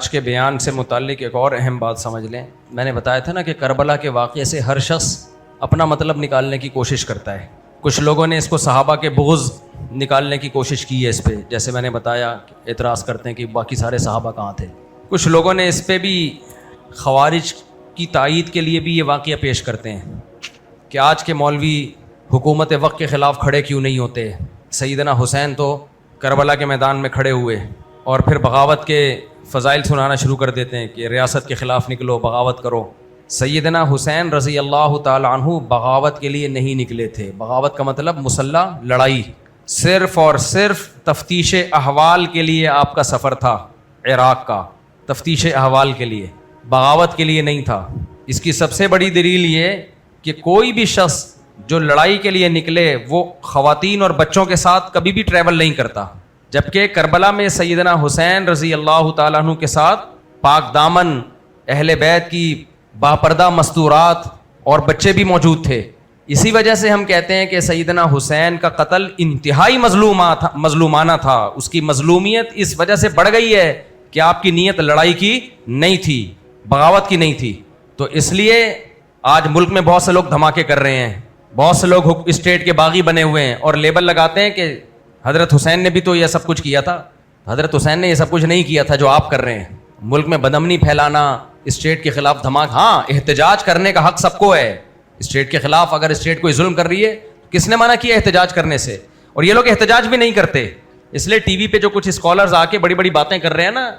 آج کے بیان سے متعلق ایک اور اہم بات سمجھ لیں. میں نے بتایا تھا نا کہ کربلا کے واقعے سے ہر شخص اپنا مطلب نکالنے کی کوشش کرتا ہے. کچھ لوگوں نے اس کو صحابہ کے بغض نکالنے کی کوشش کی ہے اس پہ، جیسے میں نے بتایا اعتراض کرتے ہیں کہ باقی سارے صحابہ کہاں تھے. کچھ لوگوں نے اس پہ بھی خوارج کی تائید کے لیے بھی یہ واقعہ پیش کرتے ہیں کہ آج کے مولوی حکومت وقت کے خلاف کھڑے کیوں نہیں ہوتے. سیدنا حسین تو کربلا کے میدان میں کھڑے ہوئے اور پھر بغاوت کے فضائل سنانا شروع کر دیتے ہیں کہ ریاست کے خلاف نکلو، بغاوت کرو. سیدنا حسین رضی اللہ تعالی عنہ بغاوت کے لیے نہیں نکلے تھے. بغاوت کا مطلب مسلح لڑائی، صرف اور صرف تفتیش احوال کے لیے آپ کا سفر تھا، عراق کا تفتیش احوال کے لیے، بغاوت کے لیے نہیں تھا. اس کی سب سے بڑی دلیل یہ کہ کوئی بھی شخص جو لڑائی کے لیے نکلے وہ خواتین اور بچوں کے ساتھ کبھی بھی ٹریول نہیں کرتا، جبکہ کربلا میں سیدنا حسین رضی اللہ تعالیٰ عنہ کے ساتھ پاک دامن اہل بیت کی باپردہ مستورات اور بچے بھی موجود تھے. اسی وجہ سے ہم کہتے ہیں کہ سیدنا حسین کا قتل انتہائی مظلومانہ تھا. اس کی مظلومیت اس وجہ سے بڑھ گئی ہے کہ آپ کی نیت لڑائی کی نہیں تھی، بغاوت کی نہیں تھی. تو اس لیے آج ملک میں بہت سے لوگ دھماکے کر رہے ہیں، بہت سے لوگ اسٹیٹ کے باغی بنے ہوئے ہیں اور لیبل لگاتے ہیں کہ حضرت حسین نے بھی تو یہ سب کچھ کیا تھا. حضرت حسین نے یہ سب کچھ نہیں کیا تھا جو آپ کر رہے ہیں. ملک میں بدامنی پھیلانا، اسٹیٹ کے خلاف دھماک، ہاں احتجاج کرنے کا حق سب کو ہے. اسٹیٹ کے خلاف اگر اسٹیٹ کوئی ظلم کر رہی ہے کس نے منع کیا احتجاج کرنے سے؟ اور یہ لوگ احتجاج بھی نہیں کرتے. اس لیے ٹی وی پہ جو کچھ اسکالرز آ کے بڑی بڑی باتیں کر رہے ہیں نا،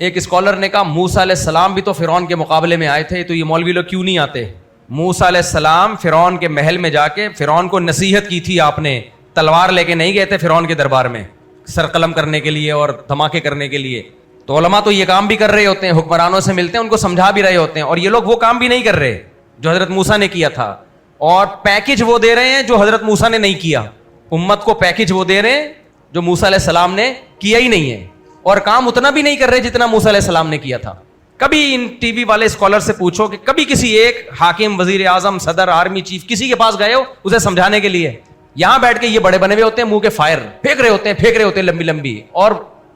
ایک اسکالر نے کہا موسیٰ علیہ السلام بھی تو فرعون کے مقابلے میں آئے تھے، تو یہ مولوی لوگ کیوں نہیں آتے؟ موسیٰ علیہ السلام فرعون کے محل میں جا کے فرعون کو نصیحت کی تھی، آپ نے تلوار لے کے نہیں گئے تھے فرعون کے دربار میں سر قلم کرنے کے لیے اور دھماکے کرنے کے لیے. تو علماء تو یہ کام بھی کر رہے ہوتے ہیں، حکمرانوں سے ملتے ہیں، ان کو سمجھا بھی رہے ہوتے ہیں، اور یہ لوگ وہ کام بھی نہیں کر رہے جو حضرت موسیٰ نے کیا تھا. اور پیکج وہ دے رہے ہیں جو حضرت موسیٰ نے نہیں کیا. امت کو پیکج وہ دے رہے ہیں جو موسیٰ علیہ السلام نے کیا ہی نہیں ہے، اور کام اتنا بھی نہیں کر رہے جتنا موسیٰ علیہ السلام نے کیا تھا. کبھی ان ٹی وی والے اسکالر سے پوچھو کہ کبھی کسی ایک حاکم، وزیر اعظم، صدر، آرمی چیف کسی کے پاس گئے ہو اسے سمجھانے کے لیے؟ یہاں بیٹھ کے یہ بڑے بنے ہوئے ہوتے ہیں، منہ کے فائر پھینک رہے ہوتے ہیں لمبی لمبی، اور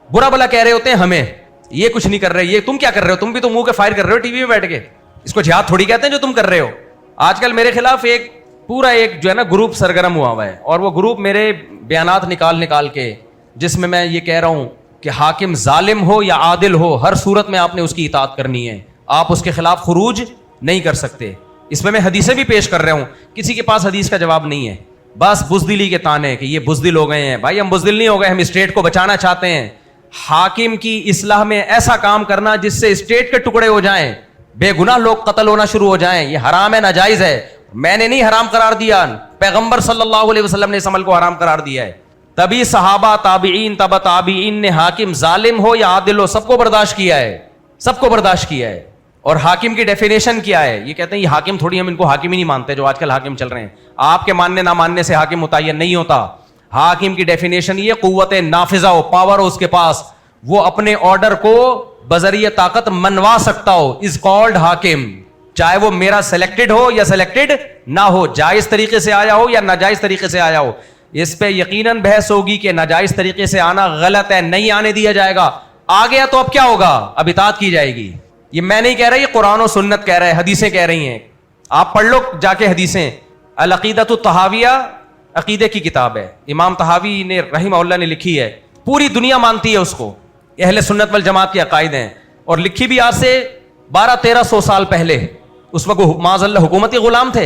برا بلا کہہ رہے ہوتے ہیں ہمیں. یہ کچھ نہیں کر رہے، یہ تم کیا کر رہے ہو؟ تم بھی تو منہ کے فائر کر رہے ہو ٹی وی میں بیٹھ کے. اس کو جہاد تھوڑی کہتے ہیں جو تم کر رہے ہو. آج کل میرے خلاف ایک پورا جو ہے نا گروپ سرگرم ہوا ہے، اور وہ گروپ میرے بیانات نکال کے، جس میں یہ کہہ رہا ہوں کہ حاکم ظالم ہو یا عادل ہو، ہر صورت میں آپ نے اس کی اطاعت کرنی ہے، آپ اس کے خلاف خروج نہیں کر سکتے. اس میں حدیثیں بھی پیش کر رہا ہوں، کسی کے پاس حدیث کا جواب نہیں ہے، بس بزدلی کے تانے کہ یہ بزدل ہو گئے ہیں. بھائی ہم بزدل نہیں ہو گئے، ہم اسٹیٹ کو بچانا چاہتے ہیں. حاکم کی اصلاح میں ایسا کام کرنا جس سے اسٹیٹ کے ٹکڑے ہو جائیں، بے گناہ لوگ قتل ہونا شروع ہو جائیں، یہ حرام ہے، ناجائز ہے. میں نے نہیں حرام قرار دیا، پیغمبر صلی اللہ علیہ وسلم نے اس عمل کو حرام قرار دیا ہے. تبھی صحابہ، تابعین، تبع تابعین نے حاکم ظالم ہو یا عادل ہو سب کو برداشت کیا ہے، سب کو برداشت کیا ہے. اور حاکم کی ڈیفینیشن کیا ہے؟ یہ کہتے ہیں یہ حاکم تھوڑی، ہم ان کو حاکم ہی نہیں مانتے جو آج کل حاکم چل رہے ہیں. آپ کے ماننے نہ ماننے سے حاکم متعین نہیں ہوتا. حاکم کی ڈیفینیشن یہ قوت نافذہ ہو، پاور ہو اس کے پاس، وہ اپنے آرڈر کو بذریعہ طاقت منوا سکتا ہو، از کالڈ حاکم. چاہے وہ میرا سلیکٹڈ ہو یا سلیکٹڈ نہ ہو، جائز طریقے سے آیا ہو یا ناجائز طریقے سے آیا ہو. اس پہ یقیناً بحث ہوگی کہ ناجائز طریقے سے آنا غلط ہے، نہیں آنے دیا جائے گا. آ گیا تو اب کیا ہوگا؟ اب اطاعت کی جائے گی. یہ میں نہیں کہہ رہا، یہ قرآن و سنت کہہ رہا ہے، حدیثیں کہہ رہی ہیں. آپ پڑھ لو جا کے حدیثیں. العقیدۃ الطحاویہ عقیدے کی کتاب ہے، امام طحاوی نے رحمہ اللہ نے لکھی ہے، پوری دنیا مانتی ہے اس کو، اہل سنت والجماعت کے عقائد ہیں. اور لکھی بھی آج سے 1200-1300 سال پہلے. اس وقت معاذ اللہ حکومتی غلام تھے.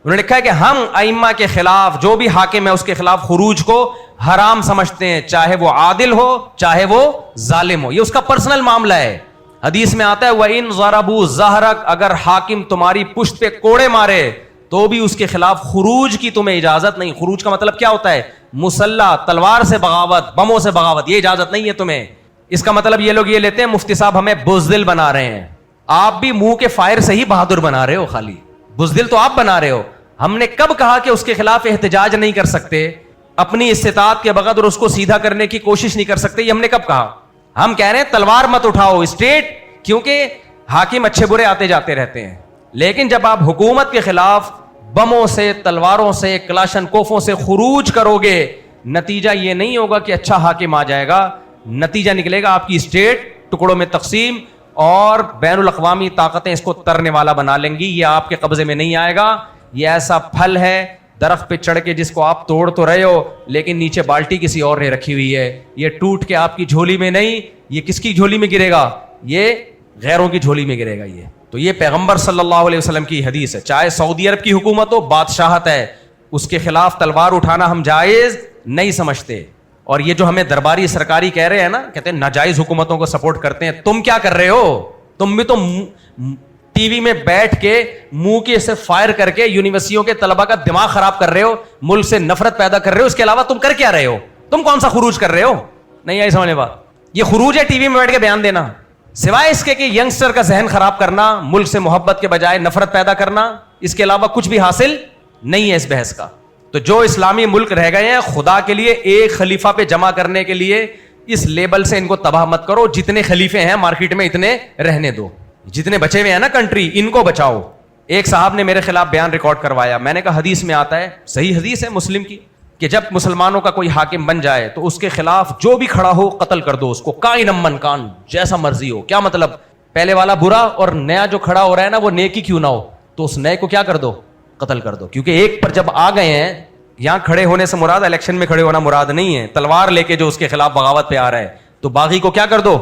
انہوں نے لکھا ہے کہ ہم ائمہ کے خلاف، جو بھی حاکم ہے اس کے خلاف خروج کو حرام سمجھتے ہیں، چاہے وہ عادل ہو چاہے وہ ظالم ہو. یہ اس کا پرسنل معاملہ ہے. حدیث میں آتا ہے وَإِن ضَرَبُوا ظَهْرَكَ، اگر حاکم تمہاری پشت پہ کوڑے مارے تو بھی اس کے خلاف خروج کی تمہیں اجازت نہیں. خروج کا مطلب کیا ہوتا ہے؟ مسلح، تلوار سے بغاوت، بموں سے بغاوت، یہ اجازت نہیں ہے تمہیں. اس کا مطلب یہ لوگ یہ لیتے ہیں مفتی صاحب ہمیں بزدل بنا رہے ہیں. آپ بھی منہ کے فائر سے ہی بہادر بنا رہے ہو، خالی بزدل تو آپ بنا رہے ہو. ہم نے کب کہا کہ اس کے خلاف احتجاج نہیں کر سکتے؟ اپنی استطاعت کے بغیر اس کو سیدھا کرنے کی کوشش نہیں کر سکتے، یہ ہم نے کب کہا؟ ہم کہہ رہے ہیں تلوار مت اٹھاؤ اسٹیٹ، کیونکہ حاکم اچھے برے آتے جاتے رہتے ہیں. لیکن جب آپ حکومت کے خلاف بموں سے، تلواروں سے، کلاشن کوفوں سے خروج کرو گے، نتیجہ یہ نہیں ہوگا کہ اچھا حاکم آ جائے گا، نتیجہ نکلے گا آپ کی اسٹیٹ ٹکڑوں میں تقسیم، اور بین الاقوامی طاقتیں اس کو ترنے والا بنا لیں گی. یہ آپ کے قبضے میں نہیں آئے گا. یہ ایسا پھل ہے درخت پہ چڑھ کے جس کو آپ توڑ تو رہے ہو لیکن نیچے بالٹی کسی اور نے رکھی ہوئی ہے. یہ ٹوٹ کے آپ کی جھولی میں نہیں, یہ کس کی جھولی میں گرے گا؟ یہ غیروں کی جھولی میں گرے گا. یہ تو یہ پیغمبر صلی اللہ علیہ وسلم کی حدیث ہے. چاہے سعودی عرب کی حکومت ہو, بادشاہت ہے, اس کے خلاف تلوار اٹھانا ہم جائز نہیں سمجھتے. اور یہ جو ہمیں درباری سرکاری کہہ رہے ہیں نا, کہتے ہیں ناجائز حکومتوں کو سپورٹ کرتے ہیں. تم کیا کر رہے ہو؟ تم بھی تو ٹی وی میں بیٹھ کے منہ کے سے فائر کر کے یونیورسٹیوں کے طلبہ کا دماغ خراب کر رہے ہو, ملک سے نفرت پیدا کر رہے ہو. اس کے علاوہ تم کر کیا رہے ہو؟ تم کون سا خروج کر رہے ہو؟ نہیں آئی سمجھ بات. یہ خروج ہے ٹی وی میں بیٹھ کے بیان دینا, سوائے اس کے کہ ینگسٹر کا ذہن خراب کرنا, ملک سے محبت کے بجائے نفرت پیدا کرنا. اس کے علاوہ کچھ بھی حاصل نہیں ہے اس بحث کا. تو جو اسلامی ملک رہ گئے ہیں, خدا کے لیے ایک خلیفہ پہ جمع کرنے کے لیے اس لیبل سے ان کو تباہ مت کرو. جتنے خلیفے ہیں مارکیٹ میں اتنے رہنے دو, جتنے بچے ہوئے ہیں نا کنٹری, ان کو بچاؤ. ایک صاحب نے میرے خلاف بیان ریکارڈ کروایا. میں نے کہا حدیث میں آتا ہے, صحیح حدیث ہے مسلم کی, کہ جب مسلمانوں کا کوئی حاکم بن جائے تو اس کے خلاف جو بھی کھڑا ہو قتل کر دو اس کو, کائن من کان, جیسا مرضی ہو. کیا مطلب؟ پہلے والا برا اور نیا جو کھڑا ہو رہا ہے نا وہ نیکی کیوں نہ ہو, تو اس نئے کو کیا کر دو؟ قتل کر دو. کیونکہ ایک پر جب آ گئے ہیں, یہاں کھڑے ہونے سے مراد الیکشن میں کھڑے ہونا مراد نہیں ہے, تلوار لے کے جو اس کے خلاف بغاوت پہ آ رہا ہے تو باغی کو کیا کر دو؟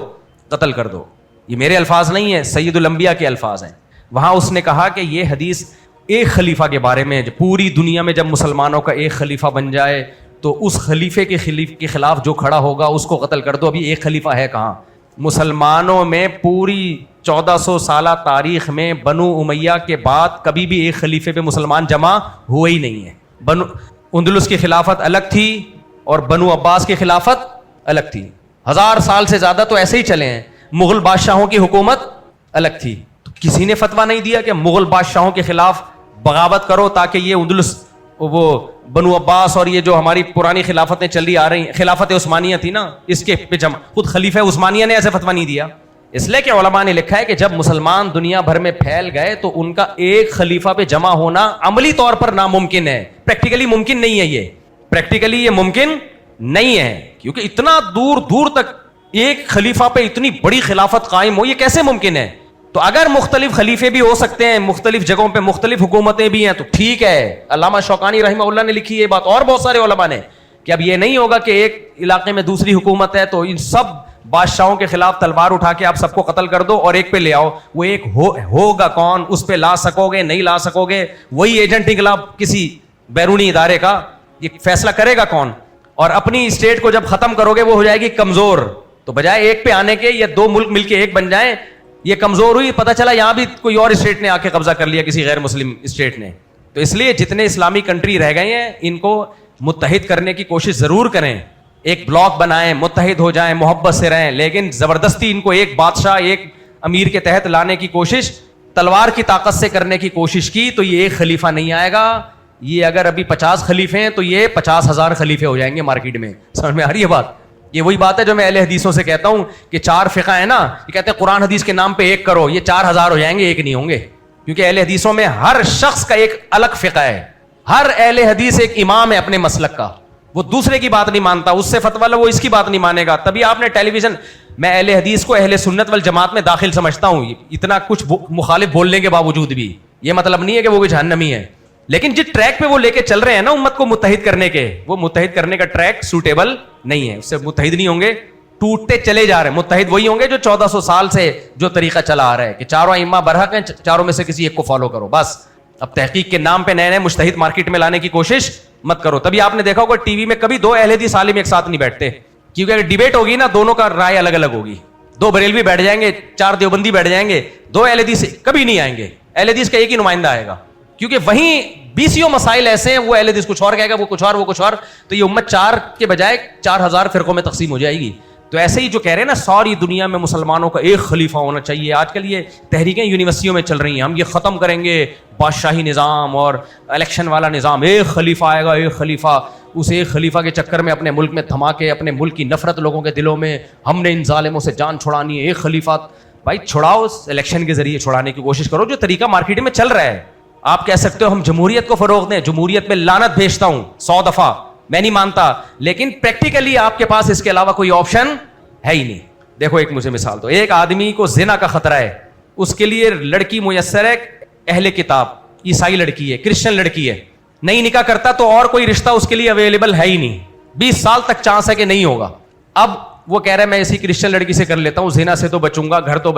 قتل کر دو. یہ میرے الفاظ نہیں ہیں, سید الانبیاء کے الفاظ ہیں. وہاں اس نے کہا کہ یہ حدیث ایک خلیفہ کے بارے میں, پوری دنیا میں جب مسلمانوں کا ایک خلیفہ بن جائے تو اس خلیفے کے خلاف جو کھڑا ہوگا اس کو قتل کر دو. ابھی ایک خلیفہ ہے کہاں؟ مسلمانوں میں پوری 1400 سالہ تاریخ میں بنو امیہ کے بعد کبھی بھی ایک خلیفے پہ مسلمان جمع ہوئے ہی نہیں ہے. بنو اندلس کی خلافت الگ تھی اور بنو عباس کی خلافت الگ تھی. 1000 سال سے زیادہ تو ایسے ہی چلے ہیں. مغل بادشاہوں کی حکومت الگ تھی, تو کسی نے فتویٰ نہیں دیا کہ مغل بادشاہوں کے خلاف بغاوت کرو تاکہ یہ اندلس, وہ بنو عباس اور یہ جو ہماری پرانی خلافتیں چل رہی آ رہی ہیں, خلافت عثمانیہ تھی نا, اس کے پہ جمع. خود خلیفہ عثمانیہ نے ایسے فتویٰ نہیں دیا. اس لیے کہ علماء نے لکھا ہے کہ جب مسلمان دنیا بھر میں پھیل گئے تو ان کا ایک خلیفہ پہ جمع ہونا عملی طور پر ناممکن ہے, پریکٹیکلی ممکن نہیں ہے. یہ پریکٹیکلی یہ ممکن نہیں ہے, کیونکہ اتنا دور دور تک ایک خلیفہ پہ اتنی بڑی خلافت قائم ہو, یہ کیسے ممکن ہے؟ تو اگر مختلف خلیفے بھی ہو سکتے ہیں, مختلف جگہوں پہ مختلف حکومتیں بھی ہیں تو ٹھیک ہے. علامہ شوکانی رحمہ اللہ نے لکھی یہ بات, اور بہت سارے علماء نے, کہ اب یہ نہیں ہوگا کہ ایک علاقے میں دوسری حکومت ہے تو ان سب بادشاہوں کے خلاف تلوار اٹھا کے آپ سب کو قتل کر دو اور ایک پہ لے آؤ. وہ ایک ہوگا کون؟ اس پہ لا سکو گے نہیں لا سکو گے, وہی ایجنٹ انقلاب کسی بیرونی ادارے کا, یہ فیصلہ کرے گا کون؟ اور اپنی اسٹیٹ کو جب ختم کرو گے وہ ہو جائے گی کمزور. تو بجائے ایک پہ آنے کے یا دو ملک مل کے ایک بن جائیں, یہ کمزور ہوئی, پتہ چلا یہاں بھی کوئی اور اسٹیٹ نے آ کے قبضہ کر لیا, کسی غیر مسلم اسٹیٹ نے. تو اس لیے جتنے اسلامی کنٹری رہ گئے ہیں ان کو متحد کرنے کی کوشش ضرور کریں, ایک بلاک بنائیں, متحد ہو جائیں, محبت سے رہیں, لیکن زبردستی ان کو ایک بادشاہ ایک امیر کے تحت لانے کی کوشش, تلوار کی طاقت سے کرنے کی کوشش کی تو یہ ایک خلیفہ نہیں آئے گا. یہ اگر ابھی 50 خلیفے ہیں تو یہ 50,000 خلیفے ہو جائیں گے مارکیٹ میں. سمجھ میں آ رہی ہے بات؟ یہ وہی بات ہے جو میں اہل حدیثوں سے کہتا ہوں کہ 4 فقہ ہے نا, یہ کہتے ہیں قرآن حدیث کے نام پہ ایک کرو, یہ 4000 ہو جائیں گے, ایک نہیں ہوں گے. کیونکہ اہل حدیثوں میں ہر شخص کا ایک الگ فقہ ہے, ہر اہل حدیث ایک امام ہے اپنے مسلک کا, وہ دوسرے کی بات نہیں مانتا, اس سے فتویٰ لو وہ اس کی بات نہیں مانے گا. تبھی آپ نے ٹیلی ویژن, میں اہل حدیث کو اہل سنت والجماعت میں داخل سمجھتا ہوں, اتنا کچھ مخالف بولنے کے باوجود بھی. یہ مطلب نہیں ہے کہ وہ بھی جہنمی ہے, لیکن جس ٹریک پہ وہ لے کے چل رہے ہیں نا امت کو متحد کرنے کے, وہ متحد کرنے کا ٹریک سوٹیبل نہیں ہے, اس سے متحد نہیں ہوں گے, ٹوٹتے چلے جا رہے ہیں. متحد وہی ہوں گے جو 1400 سال سے جو طریقہ چلا آ رہا ہے کہ چاروں ائمہ برحق ہیں, چاروں میں سے کسی ایک کو فالو کرو بس. اب تحقیق کے نام پہ نئے نئے مجتہد مارکیٹ میں لانے کی کوشش مت کرو. تبھی آپ نے دیکھا ہوگا ٹی وی میں کبھی 2 اہل حدیث عالم ایک ساتھ نہیں بیٹھتے, کیونکہ اگر ڈیبیٹ ہوگی نا دونوں کا رائے الگ الگ ہوگی. 2 بریلوی بیٹھ جائیں گے, 4 دیوبندی بیٹھ جائیں گے, 2 اہل حدیث کبھی نہیں آئیں گے. اہل حدیث کا ایک ہی نمائندہ آئے گا, کیونکہ وہیں 20 مسائل ایسے ہیں, وہ اہل حدیث کچھ اور کہے گا, وہ کچھ اور, وہ کچھ اور, تو یہ امت 4 کے بجائے 4000 فرقوں میں تقسیم ہو جائے گی. تو ایسے ہی جو کہہ رہے ہیں نا ساری دنیا میں مسلمانوں کا ایک خلیفہ ہونا چاہیے, آج کل یہ تحریکیں یونیورسٹیوں میں چل رہی ہیں, ہم یہ ختم کریں گے بادشاہی نظام اور الیکشن والا نظام, ایک خلیفہ آئے گا, ایک خلیفہ. اس ایک خلیفہ کے چکر میں اپنے ملک میں تھما کے اپنے ملک کی نفرت لوگوں کے دلوں میں, ہم نے ان ظالموں سے جان چھڑانی ہے, ایک خلیفہ. بھائی چھڑاؤ, الیکشن کے ذریعے چھڑانے کی کوشش کرو, جو طریقہ مارکیٹ میں چل رہا ہے. آپ کہہ سکتے ہو ہم جمہوریت کو فروغ دیں, جمہوریت میں لعنت بھیجتا ہوں 100 دفعہ, میں نہیں مانتا, لیکن پریکٹیکلی آپ کے پاس اس کے علاوہ کوئی آپشن ہے ہی نہیں. دیکھو ایک مجھے مثال دو, ایک آدمی کو زنا کا خطرہ ہے, اس کے لیے لڑکی میسر ہے, اہل کتاب, عیسائی لڑکی ہے, کرسچن لڑکی ہے, نہیں نکاح کرتا تو اور کوئی رشتہ اس کے لیے اویلیبل ہے ہی نہیں, 20 سال تک چانس ہے کہ نہیں ہوگا. اب وہ کہہ رہا ہے میں اسی کرسچن لڑکی سے کر لیتا ہوں, زنا سے تو بچوں گا, گھر تو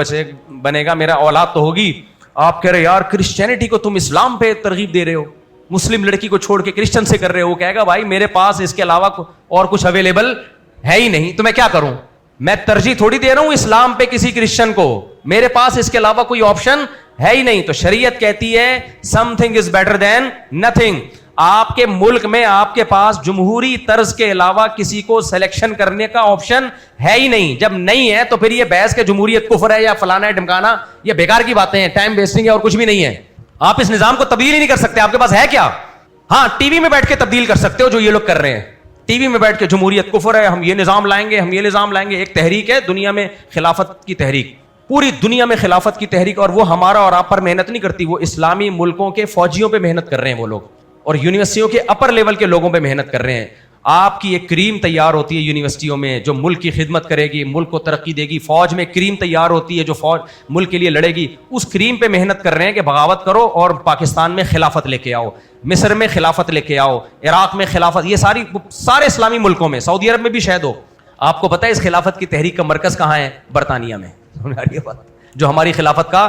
بنے گا, میرا اولاد تو ہوگی. آپ کہہ رہے یار کرسچینٹی کو تم اسلام پہ ترغیب دے رہے ہو, مسلم لڑکی کو چھوڑ کے کرسچن سے کر رہے ہو. وہ کہے گا بھائی میرے پاس اس کے علاوہ اور کچھ اویلیبل ہے ہی نہیں, تو میں کیا کروں؟ میں ترجیح تھوڑی دے رہا ہوں اسلام پہ کسی کرسچن کو, میرے پاس اس کے علاوہ کوئی آپشن ہے ہی نہیں. تو شریعت کہتی ہے some thing is better than nothing. آپ کے ملک میں آپ کے پاس جمہوری طرز کے علاوہ کسی کو سلیکشن کرنے کا آپشن ہے ہی نہیں. جب نہیں ہے تو پھر یہ بحث کہ جمہوریت کفر ہے یا فلانا ہے ڈمکانا, یہ بیکار کی باتیں ہیں, ٹائم ویسٹنگ ہے اور کچھ بھی نہیں ہے. آپ اس نظام کو تبدیل ہی نہیں کر سکتے, آپ کے پاس ہے کیا؟ ہاں ٹی وی میں بیٹھ کے تبدیل کر سکتے ہو جو یہ لوگ کر رہے ہیں. ٹی وی میں بیٹھ کے جمہوریت کفر ہے, ہم یہ نظام لائیں گے, ہم یہ نظام لائیں گے. ایک تحریک ہے دنیا میں خلافت کی تحریک, پوری دنیا میں خلافت کی تحریک, اور وہ ہمارا اور آپ پر محنت نہیں کرتی, وہ اسلامی ملکوں کے فوجیوں پہ محنت کر رہے ہیں وہ لوگ, اور یونیورسٹیوں کے اپر لیول کے لوگوں پہ محنت کر رہے ہیں. آپ کی ایک کریم تیار ہوتی ہے یونیورسٹیوں میں جو ملک کی خدمت کرے گی, ملک کو ترقی دے گی. فوج میں کریم تیار ہوتی ہے جو فوج ملک کے لیے لڑے گی. اس کریم پہ محنت کر رہے ہیں کہ بغاوت کرو اور پاکستان میں خلافت لے کے آؤ, مصر میں خلافت لے کے آؤ, عراق میں خلافت, یہ سارے اسلامی ملکوں میں, سعودی عرب میں بھی شاید ہو. آپ کو پتہ ہے اس خلافت کی تحریک کا مرکز کہاں ہے؟ برطانیہ میں. جو ہماری خلافت کا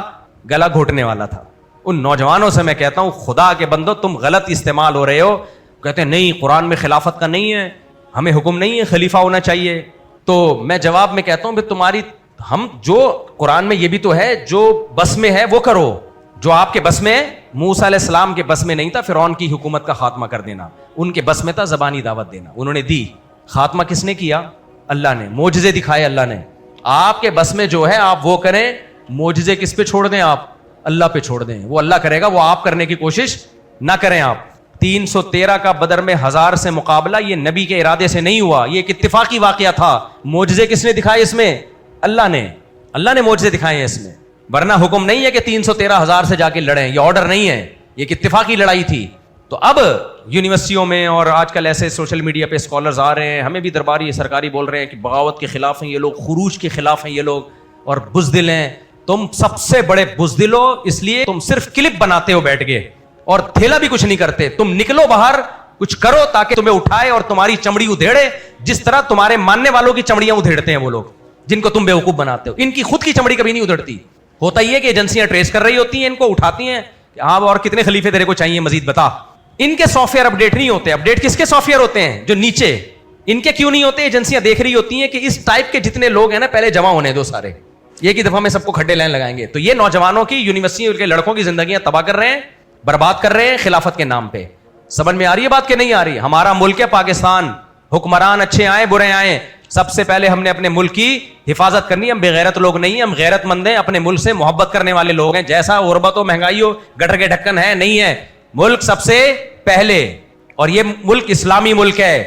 گلا گھوٹنے والا تھا. ان نوجوانوں سے میں کہتا ہوں خدا کے بندو تم غلط استعمال ہو رہے ہو. کہتے ہیں نہیں قرآن میں خلافت کا نہیں ہے, ہمیں حکم نہیں ہے خلیفہ ہونا چاہیے. تو میں جواب میں کہتا ہوں تمہاری, ہم جو قرآن میں یہ بھی تو ہے جو بس میں ہے وہ کرو, جو آپ کے بس میں ہے. موسیٰ علیہ السلام کے بس میں نہیں تھا فرعون کی حکومت کا خاتمہ کر دینا, ان کے بس میں تھا زبانی دعوت دینا, انہوں نے دی. خاتمہ کس نے کیا؟ اللہ نے. معجزے دکھائے اللہ نے. آپ کے بس میں جو ہے آپ وہ کریں, معجزے کس پہ چھوڑ دیں؟ آپ اللہ پہ چھوڑ دیں, وہ اللہ کرے گا, وہ آپ کرنے کی کوشش نہ کریں. آپ 313 کا بدر میں 1000 سے مقابلہ یہ نبی کے ارادے سے نہیں ہوا, یہ ایک اتفاقی واقعہ تھا. معجزے کس نے دکھائے اس میں؟ اللہ نے. اللہ نے معجزے دکھائے ہیں اس میں, ورنہ حکم نہیں ہے کہ 313,000 سے جا کے لڑیں, یہ آرڈر نہیں ہے, یہ ایک اتفاقی لڑائی تھی. تو اب یونیورسٹیوں میں اور آج کل ایسے سوشل میڈیا پہ اسکالرز آ رہے ہیں, ہمیں بھی درباری سرکاری بول رہے ہیں کہ بغاوت کے خلاف ہیں یہ لوگ, خروج کے خلاف ہیں یہ لوگ, اور بزدل ہیں. تم سب سے بڑے بزدل ہو, اس لیے تم صرف کلپ بناتے ہو بیٹھ کے اور تھیلا بھی کچھ نہیں کرتے. تم نکلو باہر, کچھ کرو تاکہ تمہیں اٹھائے اور تمہاری چمڑی ادھیڑے, جس طرح تمہارے ماننے والوں کی چمڑیاں ادھیڑتے ہیں وہ لوگ جن کو تم بیوقوف بناتے ہو. ان کی خود کی چمڑی کبھی نہیں ادھڑتی. ہوتا ہی ہے کہ ایجنسیاں ٹریس کر رہی ہوتی ہیں, ان کو اٹھاتی ہیں کہ ہاں اور کتنے خلیفے تیرے کو چاہیے مزید بتا. ان کے سافٹ ویئر اپڈیٹ نہیں ہوتے. اپڈیٹ کس کے سافٹ ویئر ہوتے ہیں؟ جو نیچے. ان کے کیوں نہیں ہوتے؟ ایجنسیاں دیکھ رہی ہوتی ہیں کہ اس ٹائپ کے جتنے لوگ ہیں نا پہلے جمع ہونے دو سارے, ایک ہی دفعہ میں سب کو کھڈے لائن لگائیں گے. تو یہ نوجوانوں کی, یونیورسٹی کے لڑکوں کی زندگیاں تباہ کر رہے ہیں, برباد کر رہے ہیں خلافت کے نام پہ. سمجھ میں آ رہی ہے بات کہ نہیں آ رہی؟ ہمارا ملک ہے پاکستان, حکمران اچھے آئیں برے آئیں, سب سے پہلے ہم نے اپنے ملک کی حفاظت کرنی. ہم بے غیرت لوگ نہیں ہیں, ہم غیرت مند ہیں, اپنے ملک سے محبت کرنے والے لوگ ہیں. جیسا غربت و مہنگائی ہو گٹر کے ڈھکن ہے نہیں ہے, ملک سب سے پہلے, اور یہ ملک اسلامی ملک ہے.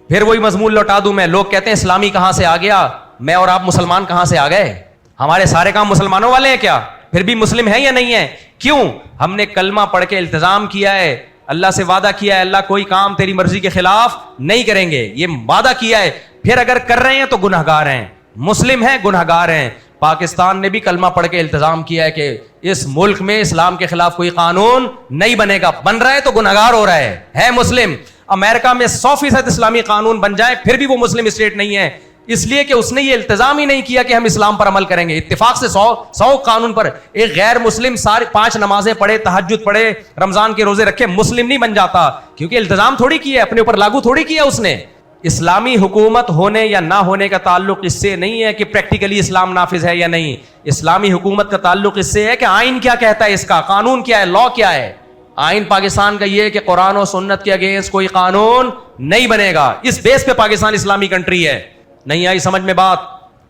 پھر وہی مضمون لوٹا دوں میں, لوگ کہتے ہیں اسلامی کہاں سے آ گیا, میں اور آپ مسلمان کہاں سے آ گئے؟ ہمارے سارے کام مسلمانوں والے ہیں کیا؟ پھر بھی مسلم ہیں یا نہیں ہیں؟ کیوں؟ ہم نے کلمہ پڑھ کے التزام کیا ہے, اللہ سے وعدہ کیا ہے اللہ کوئی کام تیری مرضی کے خلاف نہیں کریں گے, یہ وعدہ کیا ہے. پھر اگر کر رہے ہیں تو گنہگار ہیں, مسلم ہیں گنہگار ہیں. پاکستان نے بھی کلمہ پڑھ کے التزام کیا ہے کہ اس ملک میں اسلام کے خلاف کوئی قانون نہیں بنے گا. بن رہا ہے تو گنہگار ہو رہا ہے مسلم. امریکہ میں 100% اسلامی قانون بن جائے پھر بھی وہ مسلم اسٹیٹ نہیں ہے, اس لیے کہ اس نے یہ التزام ہی نہیں کیا کہ ہم اسلام پر عمل کریں گے. اتفاق سے 100 قانون پر ایک غیر مسلم 5 نمازیں پڑھے, تہجد پڑھے, رمضان کے روزے رکھے, مسلم نہیں بن جاتا, کیونکہ التزام تھوڑی کیا ہے, اپنے اوپر لاگو تھوڑی کیا اس نے. اسلامی حکومت ہونے یا نہ ہونے کا تعلق اس سے نہیں ہے کہ پریکٹیکلی اسلام نافذ ہے یا نہیں. اسلامی حکومت کا تعلق اس سے ہے کہ آئین کیا کہتا ہے, اس کا قانون کیا ہے, لا کیا ہے. آئین پاکستان کا یہ ہے کہ قرآن و سنت کے اگینسٹ کوئی قانون نہیں بنے گا. اس بیس پہ پاکستان اسلامی کنٹری ہے. نہیں آئی سمجھ میں بات؟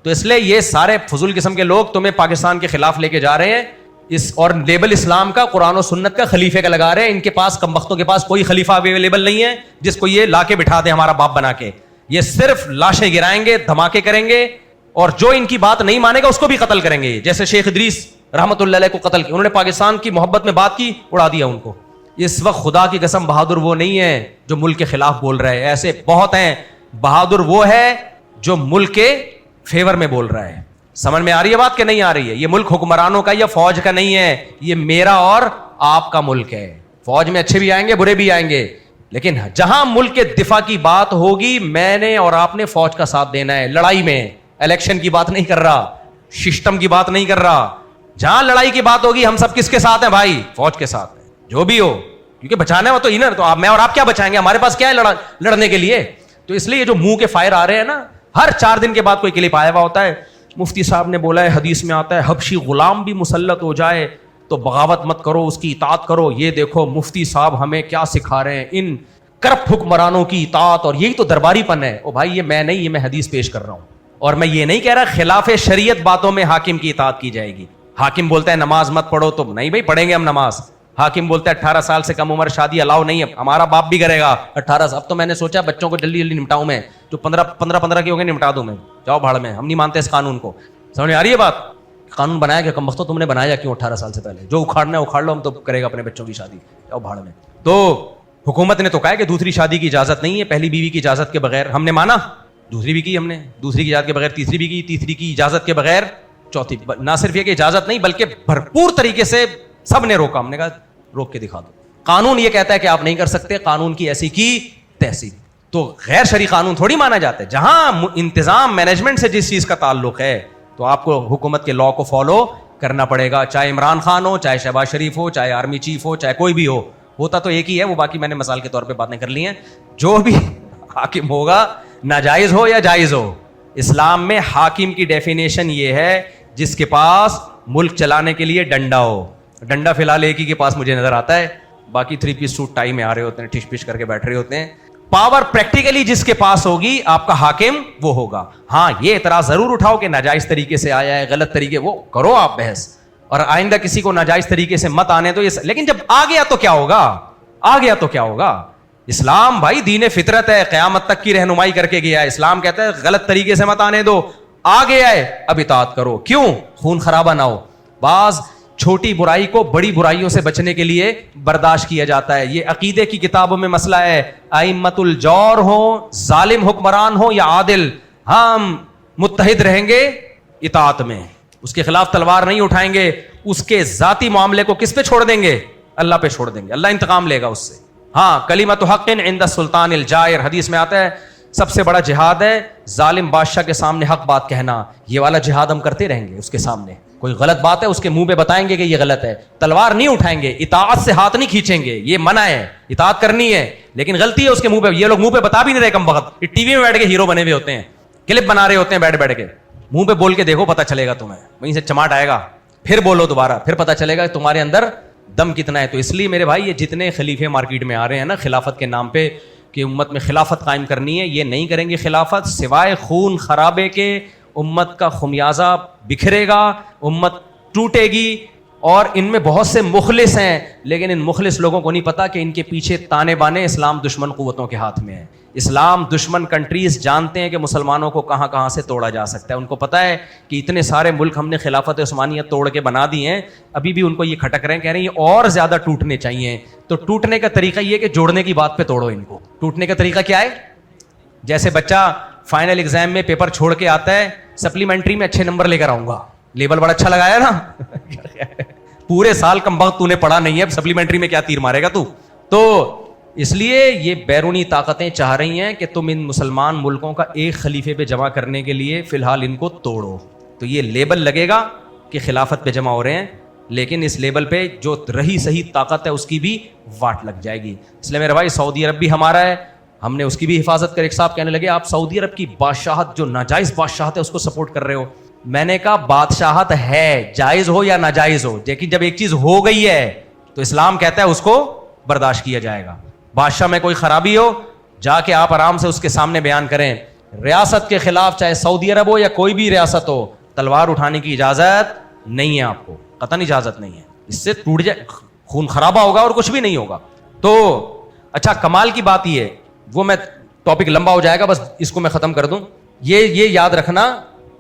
تو اس لیے یہ سارے فضول قسم کے لوگ تمہیں پاکستان کے خلاف لے کے جا رہے ہیں اس, اور لیبل اسلام کا, قرآن و سنت کا, خلیفے کا لگا رہے ہیں. ان کے پاس کمبختوں کے پاس کوئی خلیفہ اویلیبل نہیں ہے جس کو یہ لا کے بٹھا دے ہمارا باپ بنا کے. یہ صرف لاشیں گرائیں گے, دھماکے کریں گے, اور جو ان کی بات نہیں مانے گا اس کو بھی قتل کریں گے. جیسے شیخ ادریس رحمۃ اللہ علیہ کو قتل کیا, انہوں نے پاکستان کی محبت میں بات کی, اڑا دیا ان کو. اس وقت خدا کی قسم بہادر وہ نہیں ہے جو ملک کے خلاف بول رہا ہے, ایسے بہت ہیں. بہادر وہ ہے جو ملک کے فیور میں بول رہا ہے. سمجھ میں آ رہی ہے بات کہ نہیں آ رہی ہے؟ یہ ملک حکمرانوں کا یا فوج کا نہیں ہے، یہ میرا اور آپ کا ملک ہے. فوج میں اچھے بھی آئیں گے برے بھی آئیں گے، لیکن جہاں ملک کے دفاع کی بات ہوگی میں نے اور آپ نے فوج کا ساتھ دینا ہے. لڑائی میں الیکشن کی بات نہیں کر رہا، سسٹم کی بات نہیں کر رہا. جہاں لڑائی کی بات ہوگی ہم سب کس کے ساتھ ہیں بھائی؟ فوج کے ساتھ ہیں، جو بھی ہو، کیونکہ بچانا ہے تو انر تو میں اور آپ کیا بچائیں گے؟ ہمارے پاس کیا ہے لڑنے کے لیے؟ تو اس لیے جو منہ کے فائر آ رہے ہیں نا، ہر 4 دن کے بعد کوئی کلپ آیا ہوا ہوتا ہے. مفتی صاحب نے بولا ہے، حدیث میں آتا ہے حبشی غلام بھی مسلط ہو جائے تو بغاوت مت کرو، اس کی اطاعت کرو. یہ دیکھو مفتی صاحب ہمیں کیا سکھا رہے ہیں، ان کرپٹ حکمرانوں کی اطاعت، اور یہی تو درباری پن ہے. او بھائی یہ میں نہیں، یہ میں حدیث پیش کر رہا ہوں. اور میں یہ نہیں کہہ رہا خلاف شریعت باتوں میں حاکم کی اطاعت کی جائے گی. حاکم بولتا ہے نماز مت پڑھو تو نہیں بھائی پڑھیں گے ہم نماز. حاکم بولتا ہے 18 سال سے کم عمر شادی الاؤ نہیں ہے، ہمارا باپ بھی کرے گا 18. اب تو میں نے سوچا بچوں کو جلدی جلدی نمٹاؤں میں، جو 15 کی ہو گئے نمٹا دوں میں، جاؤ بھاڑ میں، ہم نہیں مانتے اس قانون کو. سمجھ آ رہی ہے بات؟ قانون بنایا کہ کم وقت تم نے بنایا کیوں 18 سال سے پہلے؟ جو اکھاڑنا ہے اکھاڑ لو، ہم تو کرے گا اپنے بچوں کی شادی، جاؤ بھاڑ میں. تو حکومت نے تو کہا کہ دوسری شادی کی اجازت نہیں ہے پہلی بیوی کی اجازت کے بغیر. ہم نے مانا، دوسری بھی کی ہم نے، دوسری کی اجازت کے بغیر تیسری بھی کی، تیسری کی اجازت کے بغیر چوتھی. نہ صرف یہ کہ اجازت نہیں بلکہ بھرپور طریقے سے سب نے روکا. ہم نے کہا روک کے دکھا دو. قانون یہ کہتا ہے کہ آپ نہیں کر سکتے، قانون کی ایسی کی تیسی. تو غیر شرعی قانون تھوڑی مانا جاتا ہے. جہاں انتظام مینجمنٹ سے جس چیز کا تعلق ہے تو آپ کو حکومت کے لا کو فالو کرنا پڑے گا، چاہے عمران خان ہو، چاہے شہباز شریف ہو، چاہے آرمی چیف ہو، چاہے کوئی بھی ہو. ہوتا تو ایک ہی ہے، وہ باقی میں نے مثال کے طور پہ باتیں کر لی ہیں. جو بھی حاکم ہوگا ناجائز ہو یا جائز ہو، اسلام میں حاکم کی ڈیفینیشن یہ ہے جس کے پاس ملک چلانے کے لیے ڈنڈا ہو. ڈنڈا فی الحال ایک ہی کے پاس مجھے نظر آتا ہے، باقی 3 پیس سوٹ ٹائی میں آ رہے ہوتے ہیں، ٹھش پش کر کے بیٹھ رہے ہوتے ہیں. پاور پریکٹیکلی جس کے پاس ہوگی آپ کا حاکم وہ ہوگا. ہاں یہ اعتراض ضرور اٹھاؤ کہ ناجائز طریقے سے آیا ہے، غلط طریقے، وہ کرو آپ بحث، اور آئندہ کسی کو ناجائز طریقے سے مت آنے دو. لیکن جب آ گیا تو کیا ہوگا؟ آ گیا تو کیا ہوگا؟ اسلام بھائی دین فطرت ہے، قیامت تک کی رہنمائی کر کے گیا ہے. اسلام کہتا ہے غلط طریقے سے مت آنے دو. آ گیا ہے اب اطاعت کرو. کیوں؟ خون خرابہ نہ ہو. بعض چھوٹی برائی کو بڑی برائیوں سے بچنے کے لیے برداشت کیا جاتا ہے. یہ عقیدے کی کتابوں میں مسئلہ ہے. ائمۃ الجور ہوں، ظالم حکمران ہوں یا عادل، ہم متحد رہیں گے اطاعت میں. اس کے خلاف تلوار نہیں اٹھائیں گے. اس کے ذاتی معاملے کو کس پہ چھوڑ دیں گے؟ اللہ پہ چھوڑ دیں گے. اللہ انتقام لے گا اس سے. ہاں کلمۃ حق عند السلطان الجائر، حدیث میں آتا ہے سب سے بڑا جہاد ہے ظالم بادشاہ کے سامنے حق بات کہنا. یہ والا جہاد ہم کرتے رہیں گے. اس کے سامنے کوئی غلط بات ہے اس کے منہ پہ بتائیں گے کہ یہ غلط ہے. تلوار نہیں اٹھائیں گے، اطاعت سے ہاتھ نہیں کھینچیں گے. یہ منع ہے، اطاعت کرنی ہے، لیکن غلطی ہے اس کے منہ پہ. یہ لوگ منہ پہ بتا بھی نہیں رہے کم وقت. یہ ٹی وی میں بیٹھ کے ہیرو بنے ہوئے ہوتے ہیں، کلپ بنا رہے ہوتے ہیں بیٹھ کے. منہ پہ بول کے دیکھو پتہ چلے گا تمہیں، وہیں سے چماٹ آئے گا. پھر بولو دوبارہ، پھر پتہ چلے گا تمہارے اندر دم کتنا ہے. تو اس لیے میرے بھائی یہ جتنے خلیفے مارکیٹ میں آ رہے ہیں نا خلافت کے نام پہ کہ امت میں خلافت قائم کرنی ہے، یہ نہیں کریں گے خلافت سوائے خون خرابے کے. امت کا خمیازہ بکھرے گا، امت ٹوٹے گی. اور ان میں بہت سے مخلص ہیں، لیکن ان مخلص لوگوں کو نہیں پتا کہ ان کے پیچھے تانے بانے اسلام دشمن قوتوں کے ہاتھ میں ہے. اسلام دشمن کنٹریز جانتے ہیں کہ مسلمانوں کو کہاں کہاں سے توڑا جا سکتا ہے. ان کو پتا ہے کہ اتنے سارے ملک ہم نے خلافت عثمانیہ توڑ کے بنا دی ہیں، ابھی بھی ان کو یہ کھٹک رہے ہیں، کہہ رہے ہیں یہ اور زیادہ ٹوٹنے چاہیے. تو ٹوٹنے کا طریقہ یہ کہ جوڑنے کی بات پہ توڑو ان کو. ٹوٹنے کا طریقہ کیا ہے؟ جیسے بچہ فائنل ایگزام میں پیپر چھوڑ کے آتا ہے، سپلیمنٹری میں اچھے نمبر لے کر آؤں گا، لیبل بڑا اچھا لگایا نا پورے سال کم وقت تو نے پڑھا نہیں ہے، سپلیمنٹری میں کیا تیر مارے گا تو. تو اس لیے یہ بیرونی طاقتیں چاہ رہی ہیں کہ تم ان مسلمان ملکوں کا ایک خلیفے پہ جمع کرنے کے لیے فی الحال ان کو توڑو. تو یہ لیبل لگے گا کہ خلافت پہ جمع ہو رہے ہیں، لیکن اس لیبل پہ جو رہی صحیح طاقت ہے اس کی بھی واٹ لگ جائے گی. اس لیے میرے بھائی سعودی عرب بھی ہمارا ہے، ہم نے اس کی بھی حفاظت کر. ایک صاحب کہنے لگے آپ سعودی عرب کی بادشاہت جو ناجائز بادشاہت ہے اس کو سپورٹ کر رہے ہو. میں نے کہا بادشاہت ہے جائز ہو یا ناجائز ہو، لیکن جب ایک چیز ہو گئی ہے تو اسلام کہتا ہے اس کو برداشت کیا جائے گا. بادشاہ میں کوئی خرابی ہو جا کے آپ آرام سے اس کے سامنے بیان کریں. ریاست کے خلاف چاہے سعودی عرب ہو یا کوئی بھی ریاست ہو تلوار اٹھانے کی اجازت نہیں ہے. آپ کو قطعاً اجازت نہیں ہے. اس سے ٹوٹ جائے خون خرابہ ہوگا اور کچھ بھی نہیں ہوگا. تو اچھا کمال کی بات یہ ہے، وہ میں ٹاپک لمبا ہو جائے گا، بس اس کو میں ختم کر دوں. یہ یاد رکھنا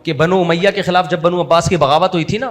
کہ بنو امیہ کے خلاف جب بنو عباس کی بغاوت ہوئی تھی نا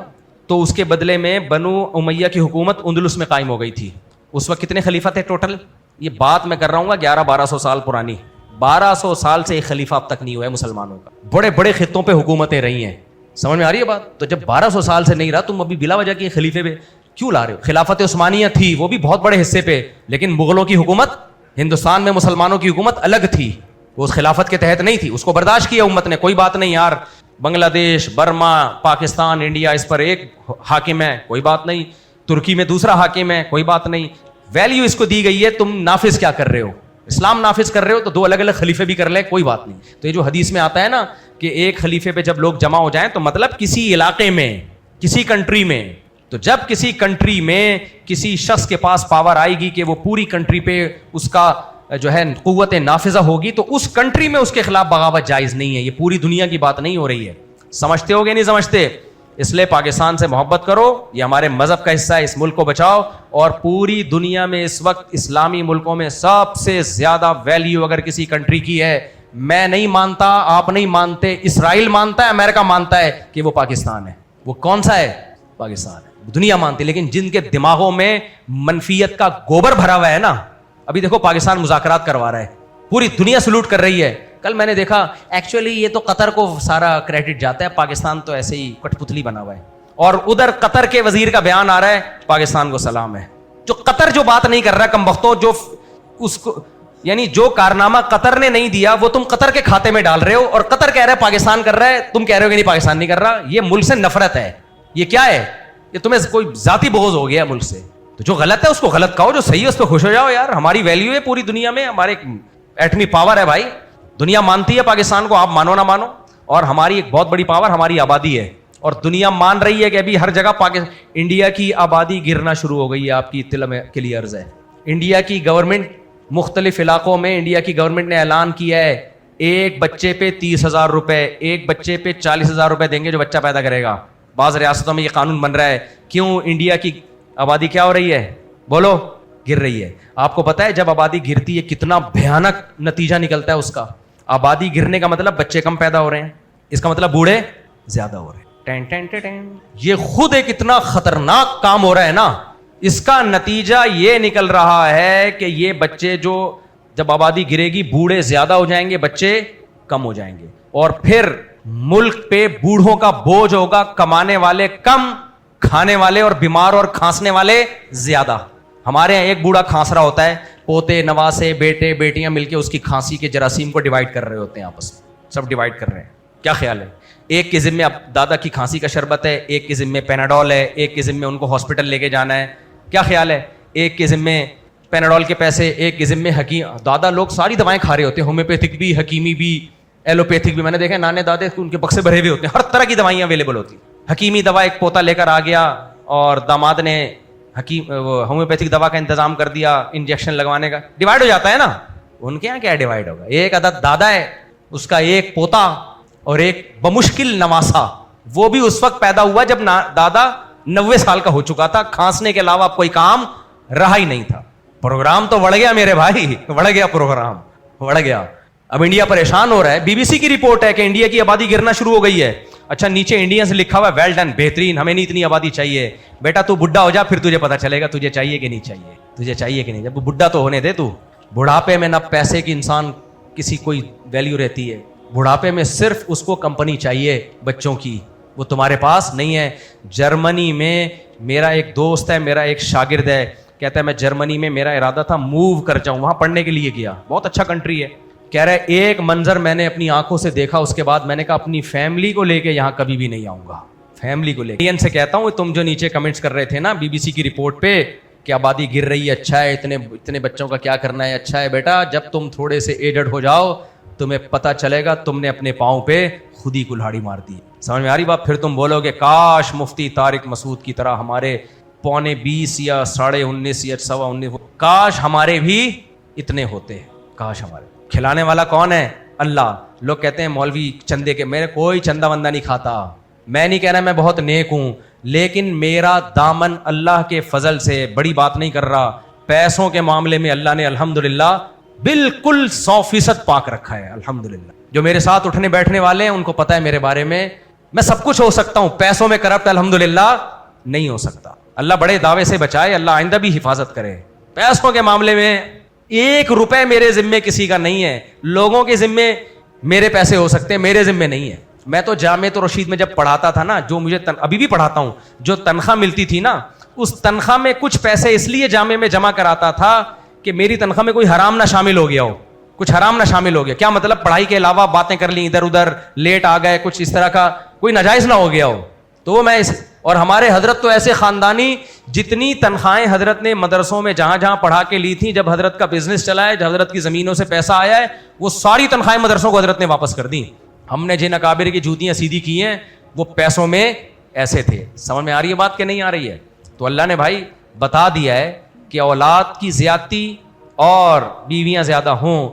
تو اس کے بدلے میں بنو امیہ کی حکومت اندلس میں قائم ہو گئی تھی. اس وقت کتنے خلیفہ تھے ٹوٹل؟ یہ بات میں کر رہا ہوں گا 1100-1200 سال پرانی. 1200 سال سے ایک خلیفہ اب تک نہیں ہوا ہے مسلمانوں کا. بڑے بڑے خطوں پہ حکومتیں رہی ہیں. سمجھ میں آ رہی ہے بات؟ تو جب 1200 سال سے نہیں رہا، تم ابھی بلا وجہ کی خلیفے پہ کیوں لا رہے ہو؟ خلافت عثمانیہ تھی، وہ بھی بہت بڑے حصے پہ، لیکن مغلوں کی حکومت ہندوستان میں مسلمانوں کی حکومت الگ تھی، وہ اس خلافت کے تحت نہیں تھی، اس کو برداشت کیا امت نے. کوئی بات نہیں یار، بنگلہ دیش، برما، پاکستان، انڈیا، اس پر ایک حاکم ہے، کوئی بات نہیں، ترکی میں دوسرا حاکم ہے، کوئی بات نہیں. ویلیو اس کو دی گئی ہے، تم نافذ کیا کر رہے ہو؟ اسلام نافذ کر رہے ہو تو 2 الگ الگ خلیفے بھی کر لیں، کوئی بات نہیں. تو یہ جو حدیث میں آتا ہے نا کہ ایک خلیفے پہ جب لوگ جمع ہو جائیں، تو مطلب کسی علاقے میں، کسی کنٹری میں، تو جب کسی کنٹری میں کسی شخص کے پاس پاور آئے گی کہ وہ پوری کنٹری پہ اس کا جو ہے قوت نافذہ ہوگی، تو اس کنٹری میں اس کے خلاف بغاوت جائز نہیں ہے. یہ پوری دنیا کی بات نہیں ہو رہی ہے. سمجھتے ہو گے نہیں سمجھتے؟ اس لیے پاکستان سے محبت کرو، یہ ہمارے مذہب کا حصہ ہے، اس ملک کو بچاؤ. اور پوری دنیا میں اس وقت اسلامی ملکوں میں سب سے زیادہ ویلیو اگر کسی کنٹری کی ہے، میں نہیں مانتا، آپ نہیں مانتے، اسرائیل مانتا ہے، امریکہ مانتا ہے کہ وہ پاکستان ہے. وہ کون سا ہے؟ پاکستان ہے. دنیا مانتی، لیکن جن کے دماغوں میں منفیت کا گوبر بھرا ہوا ہے نا، ابھی دیکھو پاکستان مذاکرات کروا رہا ہے، پوری دنیا سلوٹ کر رہی ہے. کل میں نے دیکھا ایکچولی یہ تو قطر کو سارا کریڈٹ جاتا ہے، پاکستان تو ایسے ہی کٹ پتلی بنا ہوا ہے. اور ادھر قطر کے وزیر کا بیان آ رہا ہے، پاکستان کو سلام ہے. جو قطر جو بات نہیں کر رہا کم بختوں، جو اس کو یعنی جو کارنامہ قطر نے نہیں دیا وہ تم قطر کے کھاتے میں ڈال رہے ہو، اور قطر کہہ رہا ہے پاکستان کر رہا ہے، تم کہہ رہے ہو کہ نہیں پاکستان نہیں کر رہا. یہ ملک سے نفرت ہے. یہ کیا ہے؟ یہ تمہیں کوئی ذاتی بغض ہو گیا ملک سے. تو جو غلط ہے اس کو غلط کہو، جو صحیح ہے اس پہ خوش ہو جاؤ. یار ہماری ویلیو ہے پوری دنیا میں، ہمارے ایٹمی پاور ہے بھائی، دنیا مانتی ہے پاکستان کو، آپ مانو نہ مانو. اور ہماری ایک بہت بڑی پاور ہماری آبادی ہے، اور دنیا مان رہی ہے کہ ابھی ہر جگہ انڈیا کی آبادی گرنا شروع ہو گئی ہے. آپ کی اطلاع میں کلیئرز ہے. انڈیا کی گورنمنٹ مختلف علاقوں میں، انڈیا کی گورنمنٹ نے اعلان کیا ہے ایک بچے پہ 30,000 روپے، ایک بچے پہ 40,000 روپے دیں گے جو بچہ پیدا کرے گا. بعض ریاستوں میں یہ قانون بن رہا ہے. کیوں؟ انڈیا کی آبادی کیا ہو رہی ہے؟ بولو، گر رہی ہے. آپ کو پتا ہے جب آبادی گرتی ہے کتنا بھیانک نتیجہ نکلتا ہے اس کا؟ آبادی گرنے کا مطلب بچے کم پیدا ہو رہے ہیں، اس کا مطلب بوڑھے زیادہ ہو رہے ہیں. Ten ten ten ten. یہ خود ایک اتنا خطرناک کام ہو رہا ہے نا، اس کا نتیجہ یہ نکل رہا ہے کہ یہ بچے جو جب آبادی گرے گی بوڑھے زیادہ ہو جائیں گے، بچے کم ہو جائیں گے، اور پھر ملک پہ بوڑھوں کا بوجھ ہوگا، کمانے والے کم، کھانے والے اور بیمار اور کھانسنے والے زیادہ. ہمارے یہاں ایک بوڑھا کھانس رہا ہوتا ہے، پوتے نواسے بیٹے بیٹیاں مل کے اس کی کھانسی کے جراثیم کو ڈیوائڈ کر رہے ہوتے ہیں، آپس میں سب ڈیوائڈ کر رہے ہیں. کیا خیال ہے؟ ایک کے ذمے اب دادا کی کھانسی کا شربت ہے، ایک کے ذمے پیناڈول ہے، ایک کے ذمے ان کو ہاسپٹل لے کے جانا ہے. کیا خیال ہے؟ ایک کے ذمے پیناڈول کے پیسے، ایک کے ذمے حکیم. دادا لوگ ساری دوائیں کھا رہے ہوتے ہیں، ہومیوپیتھک بھی، حکیمی بھی، ایلوپیتھک بھی. میں نے دیکھا نانے دادے ان کے بکسے بھرے ہوئے ہوتے ہیں، ہر طرح کی دوائیاں اویلیبل ہوتی ہیں. حکیمی دوا ایک پوتا لے کر آ گیا اور داماد نے ہومیوپیتھک دوا کا انتظام کر دیا، انجیکشن لگوانے کا. ڈیوائڈ ہو جاتا ہے نا. ان کے یہاں کیا ڈیوائڈ ہوگا؟ ایک عدد دادا ہے، اس کا ایک پوتا اور ایک بمشکل نواسا. وہ بھی اس وقت پیدا ہوا جب دادا 90 سال کا ہو چکا تھا، کھانسنے کے علاوہ اب کوئی کام رہا ہی نہیں تھا. پروگرام تو بڑھ گیا میرے بھائی، بڑھ گیا پروگرام، بڑھ گیا. اب انڈیا پریشان ہو رہا ہے. بی بی سی کی رپورٹ ہے کہ انڈیا کی آبادی گرنا شروع ہو گئی ہے. اچھا نیچے انڈیا سے لکھا ہوا ہے ویل ڈن، بہترین، ہمیں نہیں اتنی آبادی چاہیے. بیٹا تو بڈھا ہو جا پھر تجھے پتا چلے گا تجھے چاہیے کہ نہیں چاہیے، تجھے چاہیے کہ نہیں. جب بڈھا تو ہونے دے. تو بڑھاپے میں نہ پیسے کی انسان کسی کوئی ویلیو رہتی ہے. بڑھاپے میں صرف اس کو کمپنی چاہیے بچوں کی، وہ تمہارے پاس نہیں ہے. جرمنی میں میرا ایک دوست ہے، میرا ایک شاگرد ہے، کہتا ہے میں جرمنی میں میرا ارادہ تھا موو کر جاؤں، وہاں پڑھنے کے لیے گیا، بہت اچھا کنٹری ہے. کہہ رہے ایک منظر میں نے اپنی آنکھوں سے دیکھا، اس کے بعد میں نے کہا اپنی فیملی کو لے کے یہاں کبھی بھی نہیں آؤں گا. فیملی کو لے کے. ان سے کہتا ہوں تم جو نیچے کمنٹس کر رہے تھے نا بی بی سی کی رپورٹ پہ کہ آبادی گر رہی ہے، اچھا ہے، اتنے بچوں کا کیا کرنا ہے، اچھا ہے بیٹا، جب تم تھوڑے سے ایجڈ ہو جاؤ تمہیں پتہ چلے گا تم نے اپنے پاؤں پہ خود ہی کلہاڑی مار دی. سمجھ میں آ رہی بات؟ پھر تم بولو گے کاش مفتی طارق مسعود کی طرح ہمارے 20 یا 19.5 یا 19.25 کاش ہمارے بھی اتنے ہوتے. کاش ہمارے. کھلانے والا کون ہے؟ اللہ. لوگ کہتے ہیں مولوی چندے کے، میرے کوئی چندہ وندہ نہیں کھاتا. میں نہیں کہہ رہا میں بہت نیک ہوں، لیکن میرا دامن اللہ کے فضل سے، بڑی بات نہیں کر رہا، پیسوں کے معاملے میں اللہ نے الحمدللہ بالکل 100% پاک رکھا ہے. الحمدللہ. جو میرے ساتھ اٹھنے بیٹھنے والے ہیں ان کو پتہ ہے میرے بارے میں سب کچھ ہو سکتا ہوں، پیسوں میں کرپٹ الحمدللہ نہیں ہو سکتا. اللہ بڑے دعوے سے بچائے، اللہ آئندہ بھی حفاظت کرے. پیسوں کے معاملے میں 1 روپے میرے ذمے کسی کا نہیں ہے. لوگوں کے ذمے میرے پیسے ہو سکتے ہیں، میرے ذمے نہیں ہے. میں تو جامع رشید میں جب پڑھاتا تھا نا, جو مجھے ابھی بھی پڑھاتا ہوں, جو تنخواہ ملتی تھی نا, اس تنخواہ میں کچھ پیسے اس لیے جامع میں جمع کراتا تھا کہ میری تنخواہ میں کوئی حرام نہ شامل ہو گیا ہو, کچھ حرام نہ شامل ہو گیا. کیا مطلب, پڑھائی کے علاوہ باتیں کر لیں ادھر ادھر, لیٹ آ گئے, کچھ اس طرح کا کوئی ناجائز نہ ہو گیا ہو. تو وہ میں اور ہمارے حضرت تو ایسے خاندانی, جتنی تنخواہیں حضرت نے مدرسوں میں جہاں جہاں پڑھا کے لی تھیں, جب حضرت کا بزنس چلا ہے, جب حضرت کی زمینوں سے پیسہ آیا ہے, وہ ساری تنخواہیں مدرسوں کو حضرت نے واپس کر دی. ہم نے جن اکابر کی جوتیاں سیدھی کی ہیں وہ پیسوں میں ایسے تھے. سمجھ میں آ رہی ہے بات کہ نہیں آ رہی ہے؟ تو اللہ نے بھائی بتا دیا ہے کہ اولاد کی زیادتی اور بیویاں زیادہ ہوں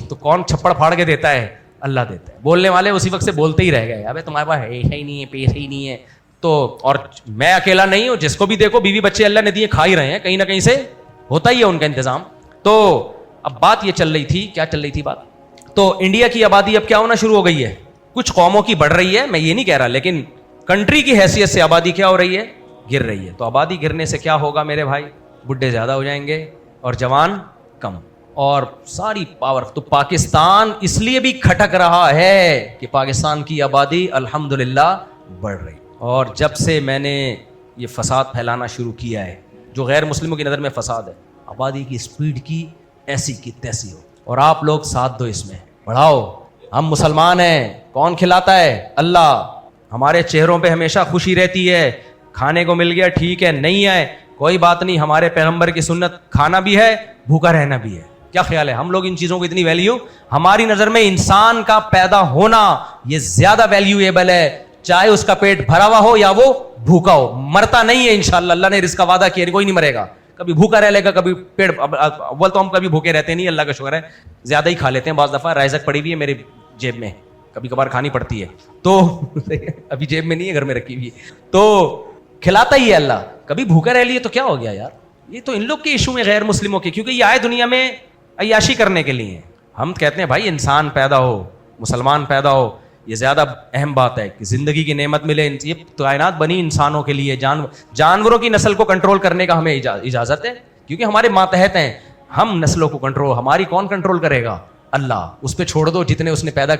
تو کون چھپڑ پھاڑ کے دیتا ہے؟ اللہ دیتا ہے. بولنے والے اسی وقت سے بولتے ہی رہ گئے, ابے تمہارے پاس ہے ہی نہیں ہے, پیسے ہی نہیں ہے. تو اور میں اکیلا نہیں ہوں, جس کو بھی دیکھو بیوی بچے اللہ نے دیے کھا ہی رہے ہیں, کہیں نہ کہیں سے ہوتا ہی ہے ان کا انتظام. تو اب بات یہ چل رہی تھی, کیا چل رہی تھی بات؟ تو انڈیا کی آبادی اب کیا ہونا شروع ہو گئی ہے, کچھ قوموں کی بڑھ رہی ہے, میں یہ نہیں کہہ رہا, لیکن کنٹری کی حیثیت سے آبادی کیا ہو رہی ہے, گر رہی ہے. تو آبادی گرنے سے کیا ہوگا میرے بھائی, بڈھے زیادہ ہو جائیں گے اور جوان کم, اور ساری پاور. تو پاکستان اس لیے بھی کھٹک رہا ہے کہ پاکستان کی آبادی الحمدللہ بڑھ رہی. اور جب سے میں نے یہ فساد پھیلانا شروع کیا ہے, جو غیر مسلموں کی نظر میں فساد ہے, آبادی کی اسپیڈ کی ایسی کی تیسی ہو, اور آپ لوگ ساتھ دو, اس میں بڑھاؤ. ہم مسلمان ہیں, کون کھلاتا ہے؟ اللہ. ہمارے چہروں پہ ہمیشہ خوشی رہتی ہے, کھانے کو مل گیا ٹھیک ہے, نہیں ہے کوئی بات نہیں. ہمارے پیغمبر کی سنت کھانا بھی ہے, بھوکا رہنا بھی ہے. کیا خیال ہے, ہم لوگ ان چیزوں کو اتنی ویلیو, ہماری نظر میں انسان کا پیدا ہونا یہ زیادہ ویلیویبل ہے, چاہے اس کا پیٹ بھرا ہوا ہو یا وہ بھوکا ہو. مرتا نہیں ہے انشاءاللہ, اللہ نے رزق کا وعدہ کیا, کوئی نہیں مرے گا, کبھی بھوکا رہ لے گا, کبھی پیٹ. اول تو ہم کبھی بھوکے رہتے نہیں, اللہ کا شکر ہے, زیادہ ہی کھا لیتے ہیں. بعض دفعہ رائزک پڑی ہوئی ہے میرے جیب میں, کبھی کبھار کھانی پڑتی ہے, تو ابھی جیب میں نہیں ہے, گھر میں رکھی ہوئی ہے, تو کھلاتا ہی ہے اللہ. کبھی بھوکا رہ لیے تو کیا ہو گیا یار, یہ تو ان لوگ کے ایشو میں, غیر مسلموں کے, کیونکہ یہ آئے دنیا میں عیاشی کرنے کے لیے. ہم کہتے ہیں بھائی انسان پیدا ہو, مسلمان پیدا ہو, یہ زیادہ اہم بات ہے کہ زندگی کی نعمت ملے. یہ کائنات بنی انسانوں کے لیے, جانوروں کی نسل کو کنٹرول کرنے کا ہمیں اجازت ہے, کیونکہ ہمارے ماتحت ہیں. ہم نسلوں کو کنٹرول, ہماری کون کنٹرول کرے گا؟ اللہ. اس پہ چھوڑ دو, جتنے اس نے پیدا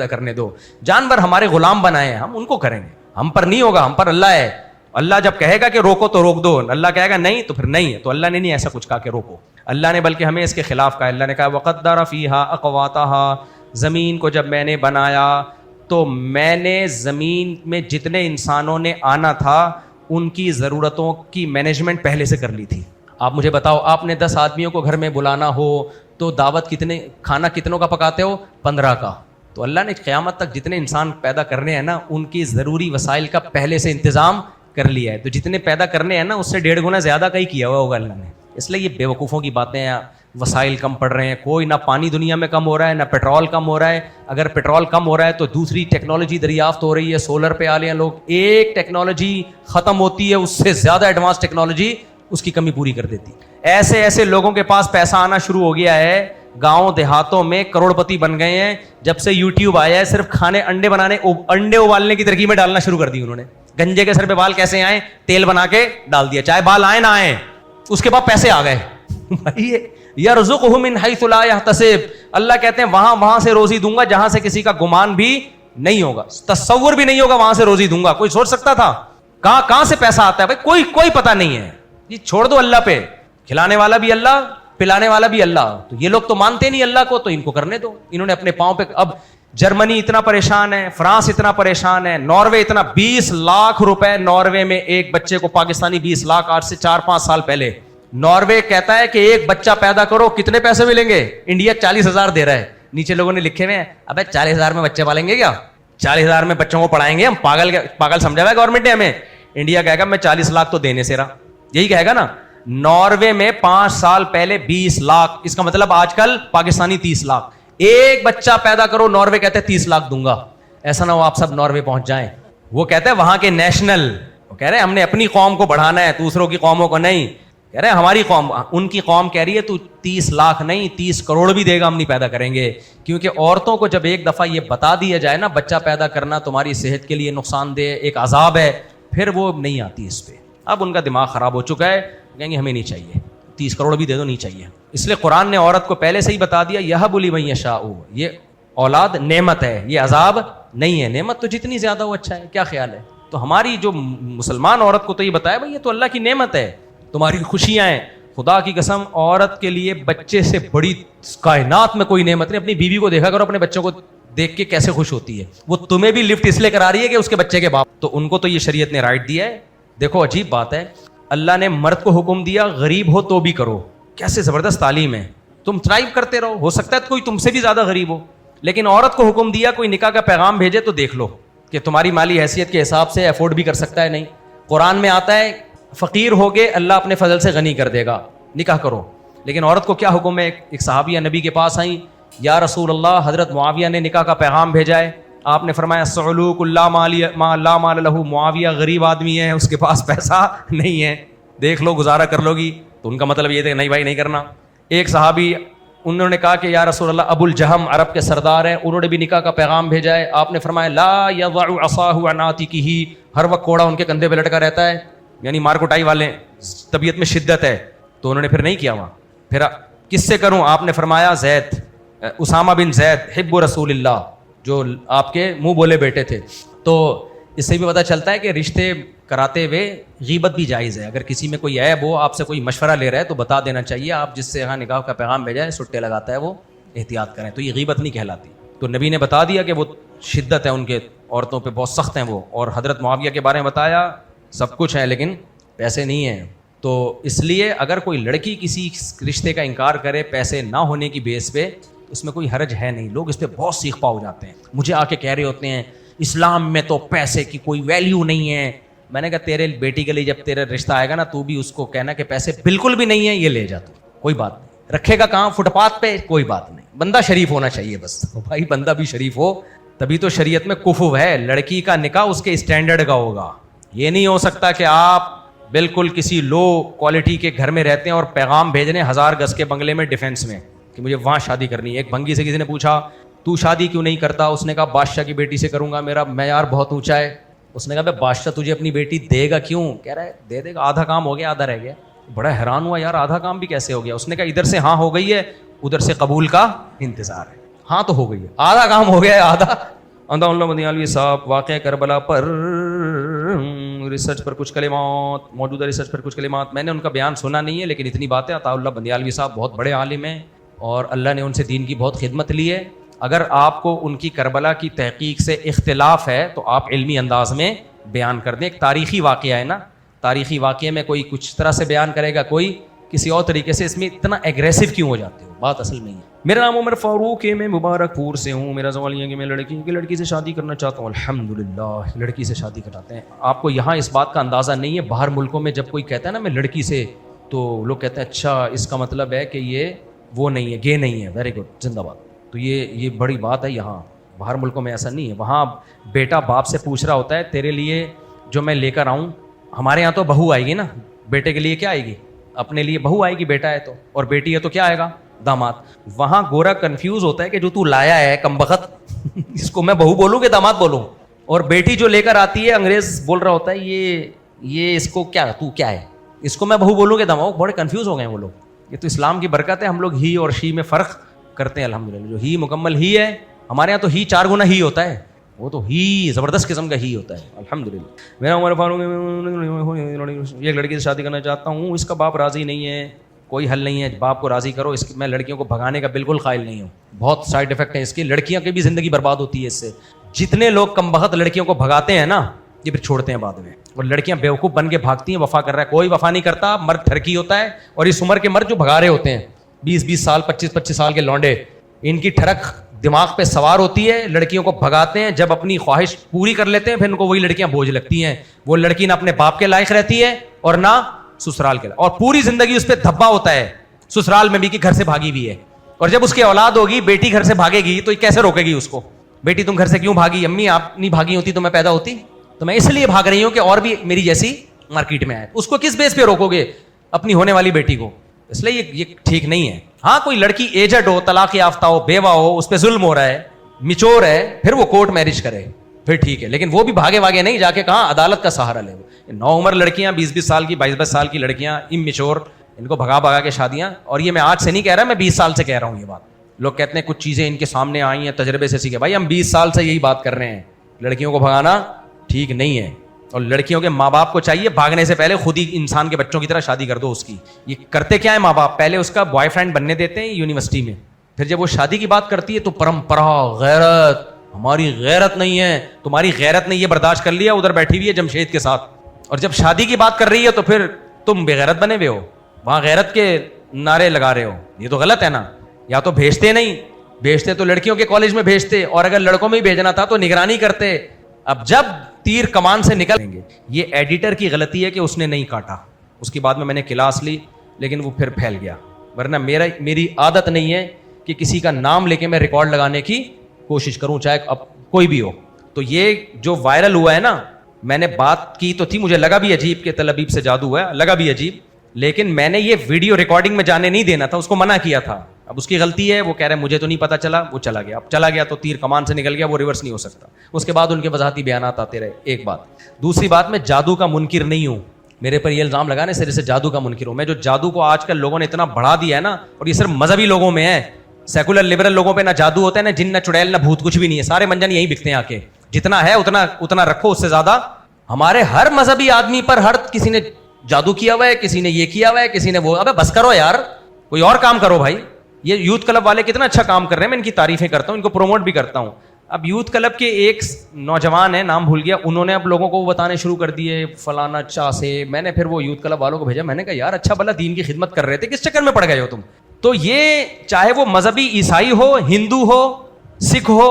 کرنے دو. جانور ہمارے غلام بنائے ہیں, ہم ان کو کریں گے, ہم پر نہیں ہوگا, ہم پر اللہ ہے. اللہ جب کہے گا کہ روکو تو روک دو, اللہ کہے گا نہیں تو پھر نہیں ہے. تو اللہ نے نہیں ایسا کچھ کہا کہ روکو, اللہ نے بلکہ ہمیں اس کے خلاف کہا. اللہ نے کہا وَقَدَّرَ فِيهَا أَقْوَاتَهَا, زمین کو جب میں نے بنایا تو میں نے زمین میں جتنے انسانوں نے آنا تھا ان کی ضرورتوں کی مینجمنٹ پہلے سے کر لی تھی. آپ مجھے بتاؤ, آپ نے 10 آدمیوں کو گھر میں بلانا ہو تو دعوت کھانا کتنوں کا پکاتے ہو؟ 15 کا. تو اللہ نے قیامت تک جتنے انسان پیدا کرنے ہیں نا, ان کی ضروری وسائل کا پہلے سے انتظام کر لیا ہے. تو جتنے پیدا کرنے ہیں نا, اس سے 1.5 گنا زیادہ کا ہی کیا ہوا ہوگا اللہ نے. اس لیے یہ بے وقوفوں کی باتیں ہیں, وسائل کم پڑ رہے ہیں. کوئی نہ پانی دنیا میں کم ہو رہا ہے, نہ پیٹرول کم ہو رہا ہے. اگر پیٹرول کم ہو رہا ہے تو دوسری ٹیکنالوجی دریافت ہو رہی ہے, سولر پہ آ رہے ہیں لوگ. ایک ٹیکنالوجی ختم ہوتی ہے, اس سے زیادہ ایڈوانس ٹیکنالوجی اس کی کمی پوری کر دیتی. ایسے لوگوں کے پاس پیسہ آنا شروع ہو گیا ہے, گاؤں دیہاتوں میں کروڑ پتی بن گئے ہیں. جب سے یوٹیوب آیا ہے, صرف انڈے ابالنے کی ترکیبیں ڈالنا شروع کر دی انہوں نے. گنجے کے سر پہ بال کیسے آئیں, تیل بنا کے ڈال دیا, چاہے بال آئیں نہ آئیں, اس کے بعد پیسے آ گئے. بھائی یرزقہ من حیث لا یحتسب, اللہ کہتے ہیں وہاں سے روزی دوں گا جہاں سے کسی کا گمان بھی نہیں ہوگا, تصور بھی نہیں ہوگا, وہاں سے روزی دوں گا. کوئی سوچ سکتا تھا کہاں سے پیسہ آتا ہے؟ بھائی کوئی پتہ نہیں ہے. یہ چھوڑ دو اللہ پہ, کھلانے والا بھی اللہ, پلانے والا بھی اللہ. تو یہ لوگ تو مانتے نہیں اللہ کو, تو ان کو کرنے دو. انہوں نے اپنے پاؤں پہ, اب جرمنی اتنا پریشان ہے, فرانس اتنا پریشان ہے, ناروے اتنا, 20 لاکھ روپے ناروے میں ایک بچے کو, پاکستانی 20 لاکھ, آج سے 4-5 سال پہلے. ناروے کہتا ہے کہ ایک بچہ پیدا کرو, کتنے پیسے ملیں گے؟ انڈیا 40,000 دے رہا ہے. نیچے لوگوں نے لکھے ہوئے ہیں, ابے 40,000 میں بچے پالیں گے کیا؟ 40,000 میں بچوں کو پڑھائیں گے ہم؟ پاگل سمجھا ہوا ہے گورنمنٹ نے ہمیں. انڈیا کہے گا میں 40 لاکھ تو دینے سے رہا, یہی کہے گا نا. ناروے میں 5 سال پہلے 20 لاکھ, اس کا مطلب آج کل پاکستانی 30 لاکھ. ایک بچہ پیدا کرو, ناروے کہتے ہیں 30 لاکھ دوں گا. ایسا نہ ہو آپ سب ناروے پہنچ جائیں. وہ کہتے ہیں وہاں کے نیشنل, وہ کہہ رہے ہیں ہم نے اپنی قوم کو بڑھانا ہے, دوسروں کی قوموں کو نہیں. کہہ رہے ہیں ہماری قوم, ان کی قوم کہہ رہی ہے تو 30 لاکھ نہیں 30 کروڑ بھی دے گا, ہم نہیں پیدا کریں گے. کیونکہ عورتوں کو جب ایک دفعہ یہ بتا دیا جائے نا, بچہ پیدا کرنا تمہاری صحت کے لیے نقصان دہ ایک عذاب ہے, پھر وہ نہیں آتی اس پہ. اب ان کا دماغ خراب ہو چکا ہے, کہیں گے ہمیں نہیں چاہیے, 30 کروڑ بھی دے دو, نہیں چاہیے. اس لیے قرآن نے عورت کو پہلے سے ہی بتا دیا, یہب لمن یشاء, یہ اولاد نعمت ہے, یہ عذاب نہیں ہے, نعمت تو جتنی زیادہ ہو اچھا ہے. کیا خیال ہے؟ تو ہماری جو مسلمان عورت کو تو یہ بتایا بھائی یہ تو اللہ کی نعمت ہے, تمہاری خوشیاں ہیں. خدا کی قسم عورت کے لیے بچے سے بڑی کائنات میں کوئی نعمت نہیں. اپنی بیوی کو دیکھا کرو, اپنے بچوں کو دیکھ کے کیسے خوش ہوتی ہے. وہ تمہیں بھی لفٹ اس لیے کرا رہی ہے کہ اس کے بچے کے باپ, تو ان کو تو یہ شریعت نے رائٹ دیا ہے. دیکھو عجیب بات ہے, اللہ نے مرد کو حکم دیا غریب ہو تو بھی کرو. کیسے زبردست تعلیم ہے. تم ٹرائی کرتے رہو, ہو سکتا ہے کوئی تم سے بھی زیادہ غریب ہو, لیکن عورت کو حکم دیا کوئی نکاح کا پیغام بھیجے تو دیکھ لو کہ تمہاری مالی حیثیت کے حساب سے افورڈ بھی کر سکتا ہے نہیں. قرآن میں آتا ہے فقیر ہوگے اللہ اپنے فضل سے غنی کر دے گا, نکاح کرو. لیکن عورت کو کیا حکم ہے؟ ایک صحابیہ نبی کے پاس آئیں, یا رسول اللہ حضرت معاویہ نے نکاح کا پیغام بھیجا ہے. آپ نے فرمایا سعلوک اللہ لا مال لہ, معاویہ غریب آدمی ہے, اس کے پاس پیسہ نہیں ہے, دیکھ لو گزارا کر لو گی. تو ان کا مطلب یہ تھا نہیں بھائی نہیں کرنا. ایک صحابی انہوں نے کہا کہ یا رسول اللہ ابو الجہم عرب کے سردار ہیں, انہوں نے بھی نکاح کا پیغام بھیجا ہے. آپ نے فرمایا لا یضع عصاہ عن عاتقہ, ہر وقت کوڑا ان کے کندھے پہ لٹکا رہتا ہے, یعنی مار کٹائی والے, طبیعت میں شدت ہے. تو انہوں نے پھر نہیں کیا وہاں. پھر کس سے کروں؟ آپ نے فرمایا زید, اسامہ بن زید حب رسول اللہ, جو آپ کے منہ بولے بیٹے تھے. تو اس سے بھی پتہ چلتا ہے کہ رشتے کراتے ہوئے غیبت بھی جائز ہے. اگر کسی میں کوئی عیب ہو, آپ سے کوئی مشورہ لے رہا ہے تو بتا دینا چاہیے. آپ جس سے یہاں نکاح کا پیغام بھیجا ہے سٹے لگاتا ہے وہ احتیاط کریں, تو یہ غیبت نہیں کہلاتی. تو نبی نے بتا دیا کہ وہ شدت ہے ان کے, عورتوں پہ بہت سخت ہیں وہ. اور حضرت معاویہ کے بارے میں بتایا سب کچھ ہے لیکن پیسے نہیں ہیں. تو اس لیے اگر کوئی لڑکی کسی رشتے کا انکار کرے پیسے نہ ہونے کی بیس پہ, اس میں کوئی حرج ہے نہیں. لوگ اس پہ بہت سیخ پا ہو جاتے ہیں, مجھے آ کے کہہ رہے ہوتے ہیں اسلام میں تو پیسے کی کوئی ویلیو نہیں ہے. میں نے کہا تیرے بیٹی کے لیے جب تیرا رشتہ آئے گا نا, تو بھی اس کو کہنا کہ پیسے بالکل بھی نہیں ہے, یہ لے جا تو کوئی بات نہیں. رکھے گا کہاں؟ فٹ پاتھ پہ, کوئی بات نہیں. بندہ شریف ہونا چاہیے بس. بھائی بندہ بھی شریف ہو تبھی تو شریعت میں کفو ہے. لڑکی کا نکاح اس کے اسٹینڈرڈ کا ہوگا. یہ نہیں ہو سکتا کہ آپ بالکل کسی لو کوالٹی کے گھر میں رہتے ہیں اور پیغام بھیج رہے ہیں 1000 گز کے بنگلے میں ڈیفینس میں کہ مجھے وہاں شادی کرنی ہے. ایک بھنگی سے کسی نے پوچھا تو شادی کیوں نہیں کرتا؟ اس نے کہا بادشاہ کی بیٹی سے کروں گا, میرا معیار بہت اونچا ہے. اس نے کہا بھائی بادشاہ تجھے اپنی بیٹی دے گا کیوں؟ کہہ رہا ہے دے دے گا, آدھا کام ہو گیا آدھا رہ گیا. بڑا حیران ہوا یار آدھا کام بھی کیسے ہو گیا؟ اس نے کہا ادھر سے ہاں ہو گئی ہے, ادھر سے قبول کا انتظار ہے. ہاں تو ہو گئی ہے, آدھا کام ہو گیا ہے. آدھا اللہ مدنی صاحب واقعہ کربلا پر ریسرچ پر کچھ کلمات, موجودہ ریسرچ پر کچھ کلمات. میں نے ان کا بیان سنا نہیں ہے لیکن اتنی باتیں, عطا اللہ بندیالوی صاحب بہت بڑے عالم ہیں اور اللہ نے ان سے دین کی بہت خدمت لی ہے. اگر آپ کو ان کی کربلا کی تحقیق سے اختلاف ہے تو آپ علمی انداز میں بیان کر دیں. ایک تاریخی واقعہ ہے نا, تاریخی واقعے میں کوئی کچھ طرح سے بیان کرے گا, کوئی کسی اور طریقے سے. اس میں اتنا ایگریسو کیوں ہو جاتے ہو؟ بات اصل میں ہے. میرا نام عمر فاروق ہے, میں مبارک پور سے ہوں. میرا سوال یہ ہے کہ میں لڑکی سے شادی کرنا چاہتا ہوں. الحمدللہ لڑکی سے شادی کراتے ہیں. آپ کو یہاں اس بات کا اندازہ نہیں ہے, باہر ملکوں میں جب کوئی کہتا ہے نا میں لڑکی سے, تو لوگ کہتے ہیں اچھا اس کا مطلب ہے کہ یہ وہ نہیں ہے, گے نہیں ہے. ویری گڈ, زندہ باد. تو یہ بڑی بات ہے. یہاں باہر ملکوں میں ایسا نہیں ہے. وہاں بیٹا باپ سے پوچھ رہا ہوتا ہے تیرے لیے جو میں لے کر آؤں. ہمارے یہاں تو بہو آئے گی نا, بیٹے کے لیے کیا آئے گی؟ اپنے لیے بہو آئے گی, بیٹا ہے تو, اور بیٹی ہے تو کیا آئے گا؟ داماد. وہاں گورا کنفیوز ہوتا ہے کہ جو تو لایا ہے کمبخت, اس کو میں بہو بولوں کہ داماد بولوں؟ اور بیٹی جو لے کر آتی ہے انگریز بول رہا ہوتا ہے یہ اس کو کیا, تو کیا ہے, اس کو میں بہو بولوں کہ داماد. بڑے کنفیوز ہو گئے ہیں وہ لوگ. یہ تو اسلام کی برکت ہے, ہم لوگ ہی اور شی میں فرق کرتے ہیں الحمدللہ. جو ہی مکمل ہی ہے, ہمارے یہاں تو ہی 4 گنا ہی ہوتا ہے, وہ تو ہی زبردست قسم کا ہی ہوتا ہے الحمدللہ. میرا عمر فاروق, ایک لڑکی سے شادی کرنا چاہتا ہوں, اس کا باپ راضی نہیں ہے, کوئی حل نہیں ہے, باپ کو راضی کرو. میں لڑکیوں کو بھگانے کا بالکل قائل نہیں ہوں, بہت سائڈ افیکٹ ہیں اس کی, لڑکیاں کی بھی زندگی برباد ہوتی ہے اس سے. جتنے لوگ کم بخت لڑکیوں کو بھگاتے ہیں نا, یہ پھر چھوڑتے ہیں بعد میں, اور لڑکیاں بیوقوف بن کے بھاگتی ہیں. وفا کر رہا ہے, کوئی وفا نہیں کرتا, مرد ٹھرکی ہوتا ہے. اور اس عمر کے مرد جو بھگا رہے ہوتے ہیں 20 سال 25 سال کے لونڈے, ان کی ٹھڑک دماغ پہ سوار ہوتی ہے, لڑکیوں کو بھگاتے ہیں. جب اپنی خواہش پوری کر لیتے ہیں پھر ان کو وہی لڑکیاں بوجھ لگتی ہیں. وہ لڑکی نہ اپنے باپ کے لائق رہتی ہے اور نہ سسرال کے لائق, اور پوری زندگی اس پہ دھبا ہوتا ہے سسرال میں بھی کہ گھر سے بھاگی ہوئی ہے. اور جب اس کی اولاد ہوگی, بیٹی گھر سے بھاگے گی, تو کیسے روکے گی اس کو؟ بیٹی تم گھر سے کیوں بھاگی؟ امی آپ نہیں بھاگی ہوتی تو میں پیدا ہوتی, تو میں اس لیے بھاگ رہی ہوں کہ اور بھی میری جیسی مارکیٹ میں آئے. اس کو کس بیس پہ روکو گے اپنی ہونے والی بیٹی کو؟ اس لیے یہ ٹھیک نہیں ہے. ہاں کوئی لڑکی ایجڈ ہو, طلاق یافتہ ہو, بیوہ ہو, اس پہ ظلم ہو رہا ہے, میچور ہے, پھر وہ کورٹ میرج کرے, پھر ٹھیک ہے. لیکن وہ بھی بھاگے واگے نہیں جا کے کہاں عدالت کا سہارا لے. 9 عمر لڑکیاں, 20 سال کی, 22 سال کی لڑکیاں, اممیچور, ان کو بھگا کے شادیاں. اور یہ میں آج سے نہیں کہہ رہا, میں 20 سال سے کہہ رہا ہوں یہ بات. لوگ کہتے ہیں کچھ چیزیں ان کے سامنے آئی ہیں تجربے سے سیکھے. بھائی ہم 20 سال سے یہی بات کر رہے ہیں, لڑکیوں کو بھگانا ٹھیک نہیں ہے, اور لڑکیوں کے ماں باپ کو چاہیے بھاگنے سے پہلے خود ہی انسان کے بچوں کی طرح شادی کر دو اس کی. یہ کرتے کیا ہے ماں باپ, پہلے اس کا بوائے فرینڈ بننے دیتے ہیں یونیورسٹی میں, پھر جب وہ شادی کی بات کرتی ہے تو پرمپرا, غیرت, ہماری غیرت نہیں ہے, تمہاری غیرت نہیں, یہ برداشت کر لیا, ادھر بیٹھی ہوئی ہے جمشید کے ساتھ, اور جب شادی کی بات کر رہی ہے تو پھر تم بے غیرت بنے ہوئے ہو, وہاں غیرت کے نعرے لگا رہے ہو. یہ تو غلط ہے نا. یا تو بھیجتے نہیں, بھیجتے تو لڑکیوں کے کالج میں بھیجتے, اور اگر لڑکوں میں ہی بھیجنا تھا تو نگرانی کرتے. اب جب تیر کمان سے نکلیں گے, یہ ایڈیٹر کی غلطی ہے کہ اس نے نہیں کاٹا, اس کی بعد میں نے کلاس لی لیکن وہ پھر پھیل گیا, ورنہ میری عادت نہیں ہے کہ کسی کا نام لے کے میں ریکارڈ لگانے کی کوشش کروں, چاہے اب کوئی بھی ہو. تو یہ جو وائرل ہوا ہے نا, میں نے بات کی تو تھی, مجھے لگا بھی عجیب کہ تل ابیب سے جادو ہوا ہے, لگا بھی عجیب, لیکن میں نے یہ ویڈیو ریکارڈنگ میں جانے نہیں دینا تھا, اس کو منع کیا تھا. اب اس کی غلطی ہے, وہ کہہ رہے ہیں مجھے تو نہیں پتا چلا, وہ چلا گیا. اب چلا گیا تو تیر کمان سے نکل گیا, وہ ریورس نہیں ہو سکتا. اس کے بعد ان کے وضاحتی بیانات آتے رہے. ایک بات. دوسری بات, میں جادو کا منکر نہیں ہوں, میرے پر یہ الزام لگانے سرے سے جادو کا منکر ہوں. میں جو جادو کو آج کل لوگوں نے اتنا بڑھا دیا ہے نا, اور یہ صرف مذہبی لوگوں میں ہے, سیکولر لبرل لوگوں پہ نہ جادو ہوتا ہے, نہ جن, نہ چڑیل, نہ بھوت, کچھ بھی نہیں ہے. سارے منجن یہی بکتے ہیں آ کے, جتنا ہے اتنا رکھو, اس سے زیادہ. ہمارے ہر مذہبی آدمی پر ہر کسی نے جادو کیا ہوا ہے, کسی نے یہ کیا ہوا ہے, کسی نے وہ. ابے بس کرو یار, کوئی اور کام کرو بھائی. یہ یوتھ کلب والے کتنا اچھا کام کر رہے ہیں, میں ان کی تعریفیں کرتا ہوں, ان کو پروموٹ بھی کرتا ہوں. اب یوتھ کلب کے ایک نوجوان ہیں, نام بھول گیا, انہوں نے اب لوگوں کو بتانے شروع کر دیے فلانا چاہ سے. میں نے پھر وہ یوتھ کلب والوں کو بھیجا, میں نے کہا یار اچھا بھلا دین کی خدمت کر رہے تھے, کس چکر میں پڑ گئے ہو تم. تو یہ چاہے وہ مذہبی عیسائی ہو, ہندو ہو, سکھ ہو,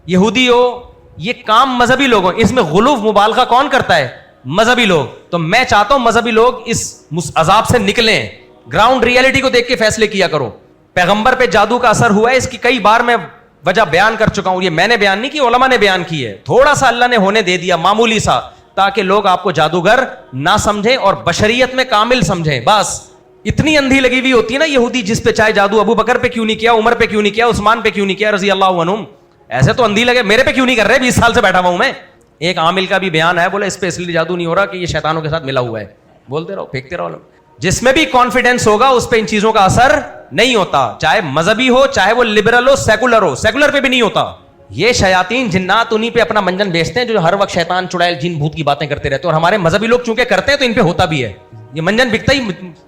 یہودی ہو, یہ کام مذہبی لوگ ہوں. اس میں غلو مبالغہ کون کرتا ہے؟ مذہبی لوگ. تو میں چاہتا ہوں مذہبی لوگ اس عذاب سے نکلیں, گراؤنڈ ریئلٹی کو دیکھ کے فیصلے کیا کرو. پیغمبر پہ جادو کا اثر ہوا ہے, اس کی کئی بار میں وجہ بیان کر چکا ہوں. یہ میں نے بیان نہیں کی, علماء نے بیان کی ہے. تھوڑا سا اللہ نے ہونے دے دیا, معمولی سا, تاکہ لوگ آپ کو جادوگر نہ سمجھیں اور بشریت میں کامل سمجھیں. بس اتنی اندھی لگی ہوئی ہوتی ہے نا یہودی, جس پہ چاہے جادو ابو بکر پہ کیوں نہیں کیا, عمر پہ کیوں نہیں کیا, عثمان پہ کیوں نہیں کیا رضی اللہ عنہم, ایسے تو اندھی لگے, میرے پہ کیوں نہیں کر رہے, 20 سال سے بیٹھا ہوا ہوں میں. ایک عامل کا بھی بیان ہے, بولے اس پہ اس لیے جادو نہیں ہو رہا کہ یہ شیطانوں کے ساتھ ملا ہوا ہے. بولتے رہو, پھینکتے رہو. جس میں بھی کانفیڈنس ہوگا اس پہ ان چیزوں کا اثر نہیں ہوتا, چاہے مذہبی ہو, چاہے وہ لبرل ہو, سیکولر ہو. سیکولر پہ بھی نہیں ہوتا. یہ شیاطین جنات انہی پہ اپنا منجن بیچتے ہیں, جو ہر وقت شیطان چڑیل جن بھوت کی باتیں کرتے رہتے ہیں. اور ہمارے مذہبی لوگ چونکہ کرتے ہیں تو ان پہ ہوتا بھی ہے. یہ منجن بکتا ہی,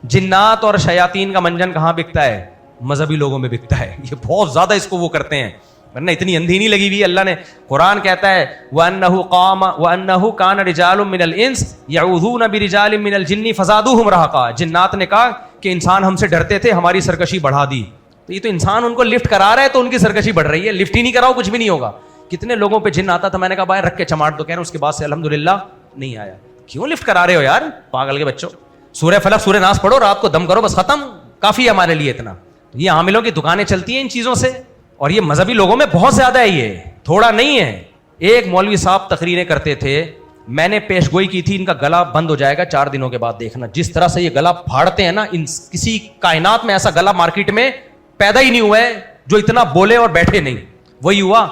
جنات اور شیاطین کا منجن کہاں بکتا ہے؟ مذہبی لوگوں میں بکتا ہے. یہ بہت زیادہ اس کو وہ کرتے ہیں, ورنہ اتنی اندھی نہیں لگی ہوئی. اللہ نے قرآن کہتا ہے وَأَنَّهُ كَانَ رِجَالٌ مِّنَ الْإِنسِ يَعُوذُونَ بِرِجَالٍ مِّنَ الْجِنِّ فَزَادُوهُمْ رَهَقًا. جنات نے کہا کہ انسان ہم سے ڈرتے تھے, ہماری سرکشی بڑھا دی. تو یہ تو انسان ان کو لفٹ کرا رہا ہے تو ان کی سرکشی بڑھ رہی ہے. لفٹ ہی نہیں کراؤ کچھ بھی نہیں ہوگا. کتنے لوگوں پہ جن آتا تھا, میں نے کہا بھائی رکھ کے چماٹ دو, کہہ رہے ہیں اس کے بعد سے الحمدللہ نہیں آیا. کیوں لفٹ کرا رہے ہو یار, پاگل کے بچوں. سورہ فلق سورہ ناس پڑھو, رات کو دم کرو, بس ختم, کافی ہے ہمارے لیے اتنا. یہ عاملوں کی دکانیں چلتی ہیں ان چیزوں سے, اور یہ مذہبی لوگوں میں بہت زیادہ ہے, یہ تھوڑا نہیں ہے. ایک مولوی صاحب تقریریں کرتے تھے, میں نے پیش گوئی کی تھی ان کا گلا بند ہو جائے گا 4 دنوں کے بعد, دیکھنا جس طرح سے یہ گلا پھاڑتے ہیں نا, کسی کائنات میں ایسا گلا مارکیٹ میں پیدا ہی نہیں ہوا ہے جو اتنا بولے اور بیٹھے نہیں. وہی ہوا,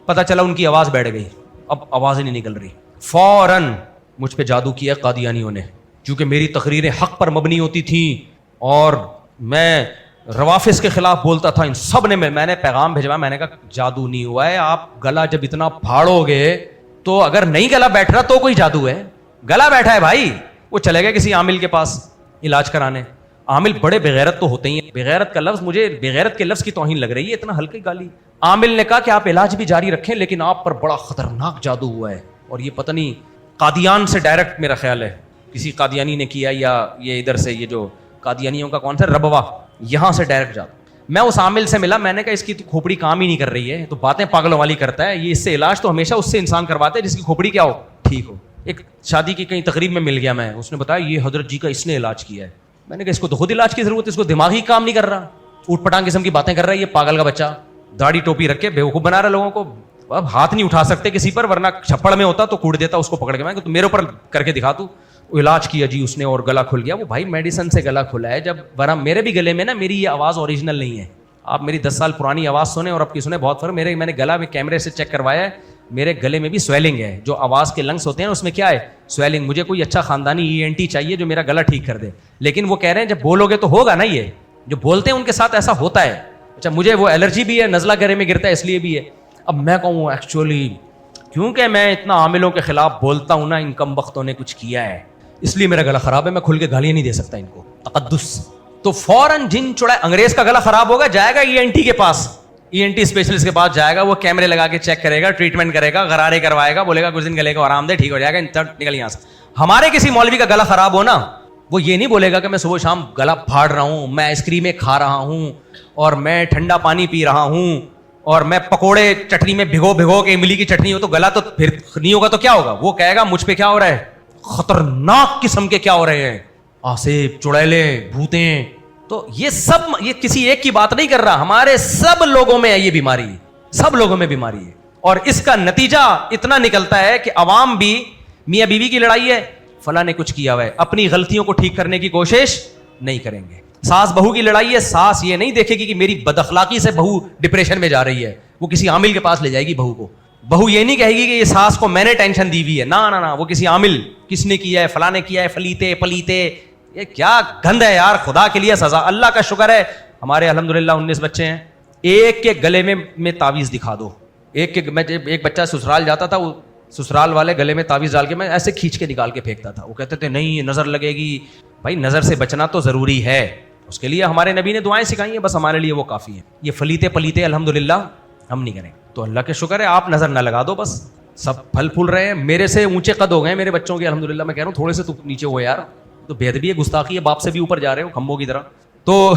پتا چلا ان کی آواز بیٹھ گئی, اب آواز ہی نہیں نکل رہی. فوراً مجھ پہ جادو کیا قادیانیوں نے, کیونکہ میری تقریریں حق پر مبنی ہوتی تھیں اور میں روافظ کے خلاف بولتا تھا. ان سب نے, میں نے پیغام بھیجوا, میں نے کہا جادو نہیں ہوا ہے, آپ گلا جب اتنا پھاڑو گے تو اگر نہیں گلا بیٹھ رہا تو کوئی جادو ہے. گلا بیٹھا ہے بھائی. وہ چلے گئے کسی عامل کے پاس علاج کرانے. عامل بڑے بغیرت تو ہوتے ہی ہیں, بغیرت کا لفظ, مجھے بغیرت کے لفظ کی توہین لگ رہی ہے, اتنا ہلکی گالی. عامل نے کہا کہ آپ علاج بھی جاری رکھیں لیکن آپ پر بڑا خطرناک جادو ہوا ہے, اور یہ پتہ نہیں قادیان سے ڈائریکٹ, میرا خیال ہے کسی قادیانی نے کیا, یا یہ ادھر سے یہ جو قادیانیوں کا کون سا ربوا, یہاں سے ڈائریکٹ جادو. میں اس عامل سے ملا, میں نے کہا اس کی تو کھوپڑی کام ہی نہیں کر رہی ہے, تو باتیں پاگلوں والی کرتا ہے. یہ اس سے علاج تو ہمیشہ اس سے انسان کرواتا ہے جس کی کھوپڑی کیا ہو, ٹھیک ہو. ایک شادی کی کہیں تقریب میں مل گیا میں, اس نے بتایا یہ حضرت جی کا اس نے علاج کیا ہے. میں نے کہا اس کو تو خود علاج کی ضرورت ہے, اس کو دماغ ہی کام نہیں کر رہا, اوٹ پٹانگ قسم کی باتیں کر رہا ہے یہ پاگل کا بچہ, داڑھی ٹوپی رکھ کے بیوقوف بنا رہا ہے لوگوں کو. اب ہاتھ نہیں اٹھا سکتے کسی پر, ورنہ چھپڑ میں ہوتا تو کوڑ دیتا اس کو پکڑ کے. میں کہ میرے اوپر کر کے دکھا, تو علاج کیا جی اس نے اور گلا کھل گیا. وہ بھائی میڈیسن سے گلا کھلا ہے, جب ورنہ میرے بھی گلے میں نا, میری یہ آواز اوریجنل نہیں ہے. آپ میری 10 سال پرانی آواز سنیں اور اب کی سنیں, بہت فرق. میں نے گلا میں کیمرے سے چیک کروایا ہے, میرے گلے میں بھی سویلنگ ہے. جو آواز کے لنگس ہوتے ہیں اس میں کیا ہے, سویلنگ. مجھے کوئی اچھا خاندانی ENT چاہیے جو میرا گلا ٹھیک کر دے. لیکن وہ کہہ رہے ہیں جب بولو گے تو ہوگا نا, یہ جو بولتے ہیں ان کے ساتھ ایسا ہوتا ہے. اچھا مجھے وہ الرجی بھی ہے, نزلہ گلے میں گرتا ہے اس لیے بھی ہے. اب میں کہوں ایکچولی کیونکہ میں اتنا عاملوں کے خلاف بولتا ہوں نا, ان کم بختوں نے کچھ کیا ہے اس لیے میرا گلا خراب ہے, میں کھل کے گالیاں نہیں دے سکتا ان کو, تقدس. تو فوراً جن چڑا انگریز کا گلا خراب ہوگا جائے گا ENT کے پاس, ENT اسپیشلسٹ کے پاس جائے گا, وہ کیمرے لگا کے چیک کرے گا, ٹریٹمنٹ کرے گا, غرارے کروائے گا, بولے گا کچھ دن گلے کو آرام دے, ٹھیک ہو جائے گا, نکل یہاں سے. ہمارے کسی مولوی کا گلا خراب ہو نا, وہ یہ نہیں بولے گا کہ میں صبح شام گلا پھاڑ رہا ہوں, میں آئس کریمیں کھا رہا ہوں, اور میں ٹھنڈا پانی پی رہا ہوں, اور میں پکوڑے چٹنی میں بھگو کے املی کی چٹنی ہو تو گلا تو پھر نہیں ہوگا تو کیا ہوگا. وہ کہے گا مجھ پہ کیا ہو رہا ہے, خطرناک قسم کے کیا ہو رہے ہیں, آسیب, چڑیلے, بھوتیں. تو یہ سب, یہ کسی ایک کی بات نہیں کر رہا, ہمارے سب لوگوں میں ہے یہ بیماری, سب لوگوں میں بیماری ہے. اور اس کا نتیجہ اتنا نکلتا ہے کہ عوام بھی, میاں بیوی کی لڑائی ہے, فلاں نے کچھ کیا ہوا ہے, اپنی غلطیوں کو ٹھیک کرنے کی کوشش نہیں کریں گے. ساس بہو کی لڑائی ہے, ساس یہ نہیں دیکھے گی کہ میری بد اخلاقی سے بہو ڈپریشن میں جا رہی ہے, وہ کسی عامل کے پاس لے جائے گی بہو کو. بہو یہ نہیں کہے گی کہ یہ ساس کو میں نے ٹینشن دی ہوئی ہے, نا نا نا, وہ کسی عامل, کس نے کیا ہے, فلاں نے کیا ہے, فلیتے پلیتے. یہ کیا گند ہے یار, خدا کے لیے سزا. اللہ کا شکر ہے ہمارے الحمدللہ 19 بچے ہیں, ایک کے گلے میں تعویذ دکھا دو. ایک بچہ سسرال جاتا تھا, وہ سسرال والے گلے میں تعویذ ڈال کے میں ایسے کھینچ کے نکال کے پھینکتا تھا. وہ کہتے تھے نہیں نظر لگے گی. بھائی نظر سے بچنا تو ضروری ہے, اس کے لیے ہمارے نبی نے دعائیں سکھائی ہیں, بس ہمارے لیے وہ کافی ہیں. یہ فلیتے پلیتے الحمدللہ ہم نہیں کریں. تو اللہ کے شکر ہے آپ نظر نہ لگا دو, بس سب پھل پھول رہے ہیں. میرے سے اونچے قد ہو گئے میرے بچوں کے الحمدللہ. میں کہہ رہا ہوں تھوڑے سے تو نیچے ہو یار, تو بے ادبی ہے, گستاخی ہے, باپ سے بھی اوپر جا رہے ہو کھمبوں کی طرح. تو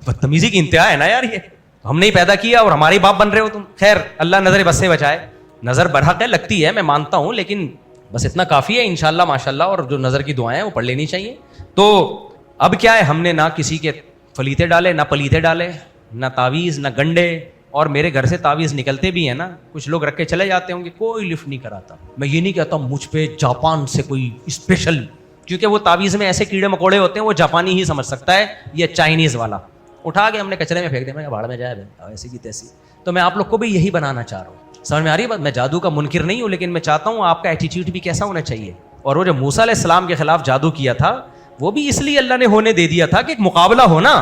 بدتمیزی کی انتہا ہے نا یار, یہ ہم نے پیدا کیا اور ہمارے باپ بن رہے ہو تم. خیر اللہ نظر بس سے بچائے. نظر برحق ہے, لگتی ہے, میں مانتا ہوں, لیکن بس اتنا کافی ہے انشاءاللہ ماشاءاللہ. اور جو نظر کی دعائیں ہیں وہ پڑھ لینی چاہیے. تو اب کیا ہے, ہم نے نہ کسی کے فلیتے ڈالے, نہ پلیتے ڈالے, نہ تعویذ, نہ گنڈے. اور میرے گھر سے تعویذ نکلتے بھی ہیں نا, کچھ لوگ رکھ کے چلے جاتے ہوں گے, کوئی لفٹ نہیں کراتا. میں یہ نہیں کہتا مجھ پہ جاپان سے کوئی اسپیشل, کیونکہ وہ تعویذ میں ایسے کیڑے مکوڑے ہوتے ہیں, وہ جاپانی ہی سمجھ سکتا ہے, یہ چائنیز والا. اٹھا کے ہم نے کچرے میں پھینک دیا, میں بھاڑ میں جائے ایسی کی تیسی. تو میں آپ لوگ کو بھی یہی بنانا چاہ رہا ہوں. سمجھ میں آ رہی ہے بات؟ میں جادو کا منکر نہیں ہوں, لیکن میں چاہتا ہوں آپ کا ایٹیٹیوڈ بھی کیسا ہونا چاہیے. اور وہ جو موسیٰ علیہ السلام کے خلاف جادو کیا تھا, وہ بھی اس لیے اللہ نے ہونے دے دیا تھا کہ ایک مقابلہ ہو نا,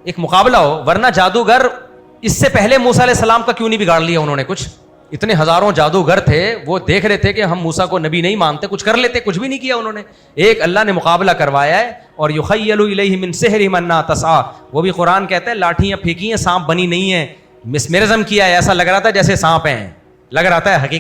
ایک مقابلہ ہو. ورنہ جادوگر اس سے پہلے موسیٰ علیہ السلام کا کیوں نہیں بگاڑ لیا انہوں نے کچھ؟ اتنے ہزاروں جادوگر تھے, وہ دیکھ رہے تھے کہ ہم موسیٰ کو نبی نہیں مانتے, کچھ کر لیتے, کچھ بھی نہیں کیا انہوں نے. ایک اللہ نے مقابلہ کروایا ہے. اور یخیل الیہ من سحرہم انہا تسعی, وہ بھی قرآن کہتا ہے لاٹھیاں پھینکی ہیں, سانپ بنی نہیں ہیں. مسمرزم کیا ہے, ایسا لگ رہا تھا جیسے سانپ ہیں, لگ رہا تھا, حقیقت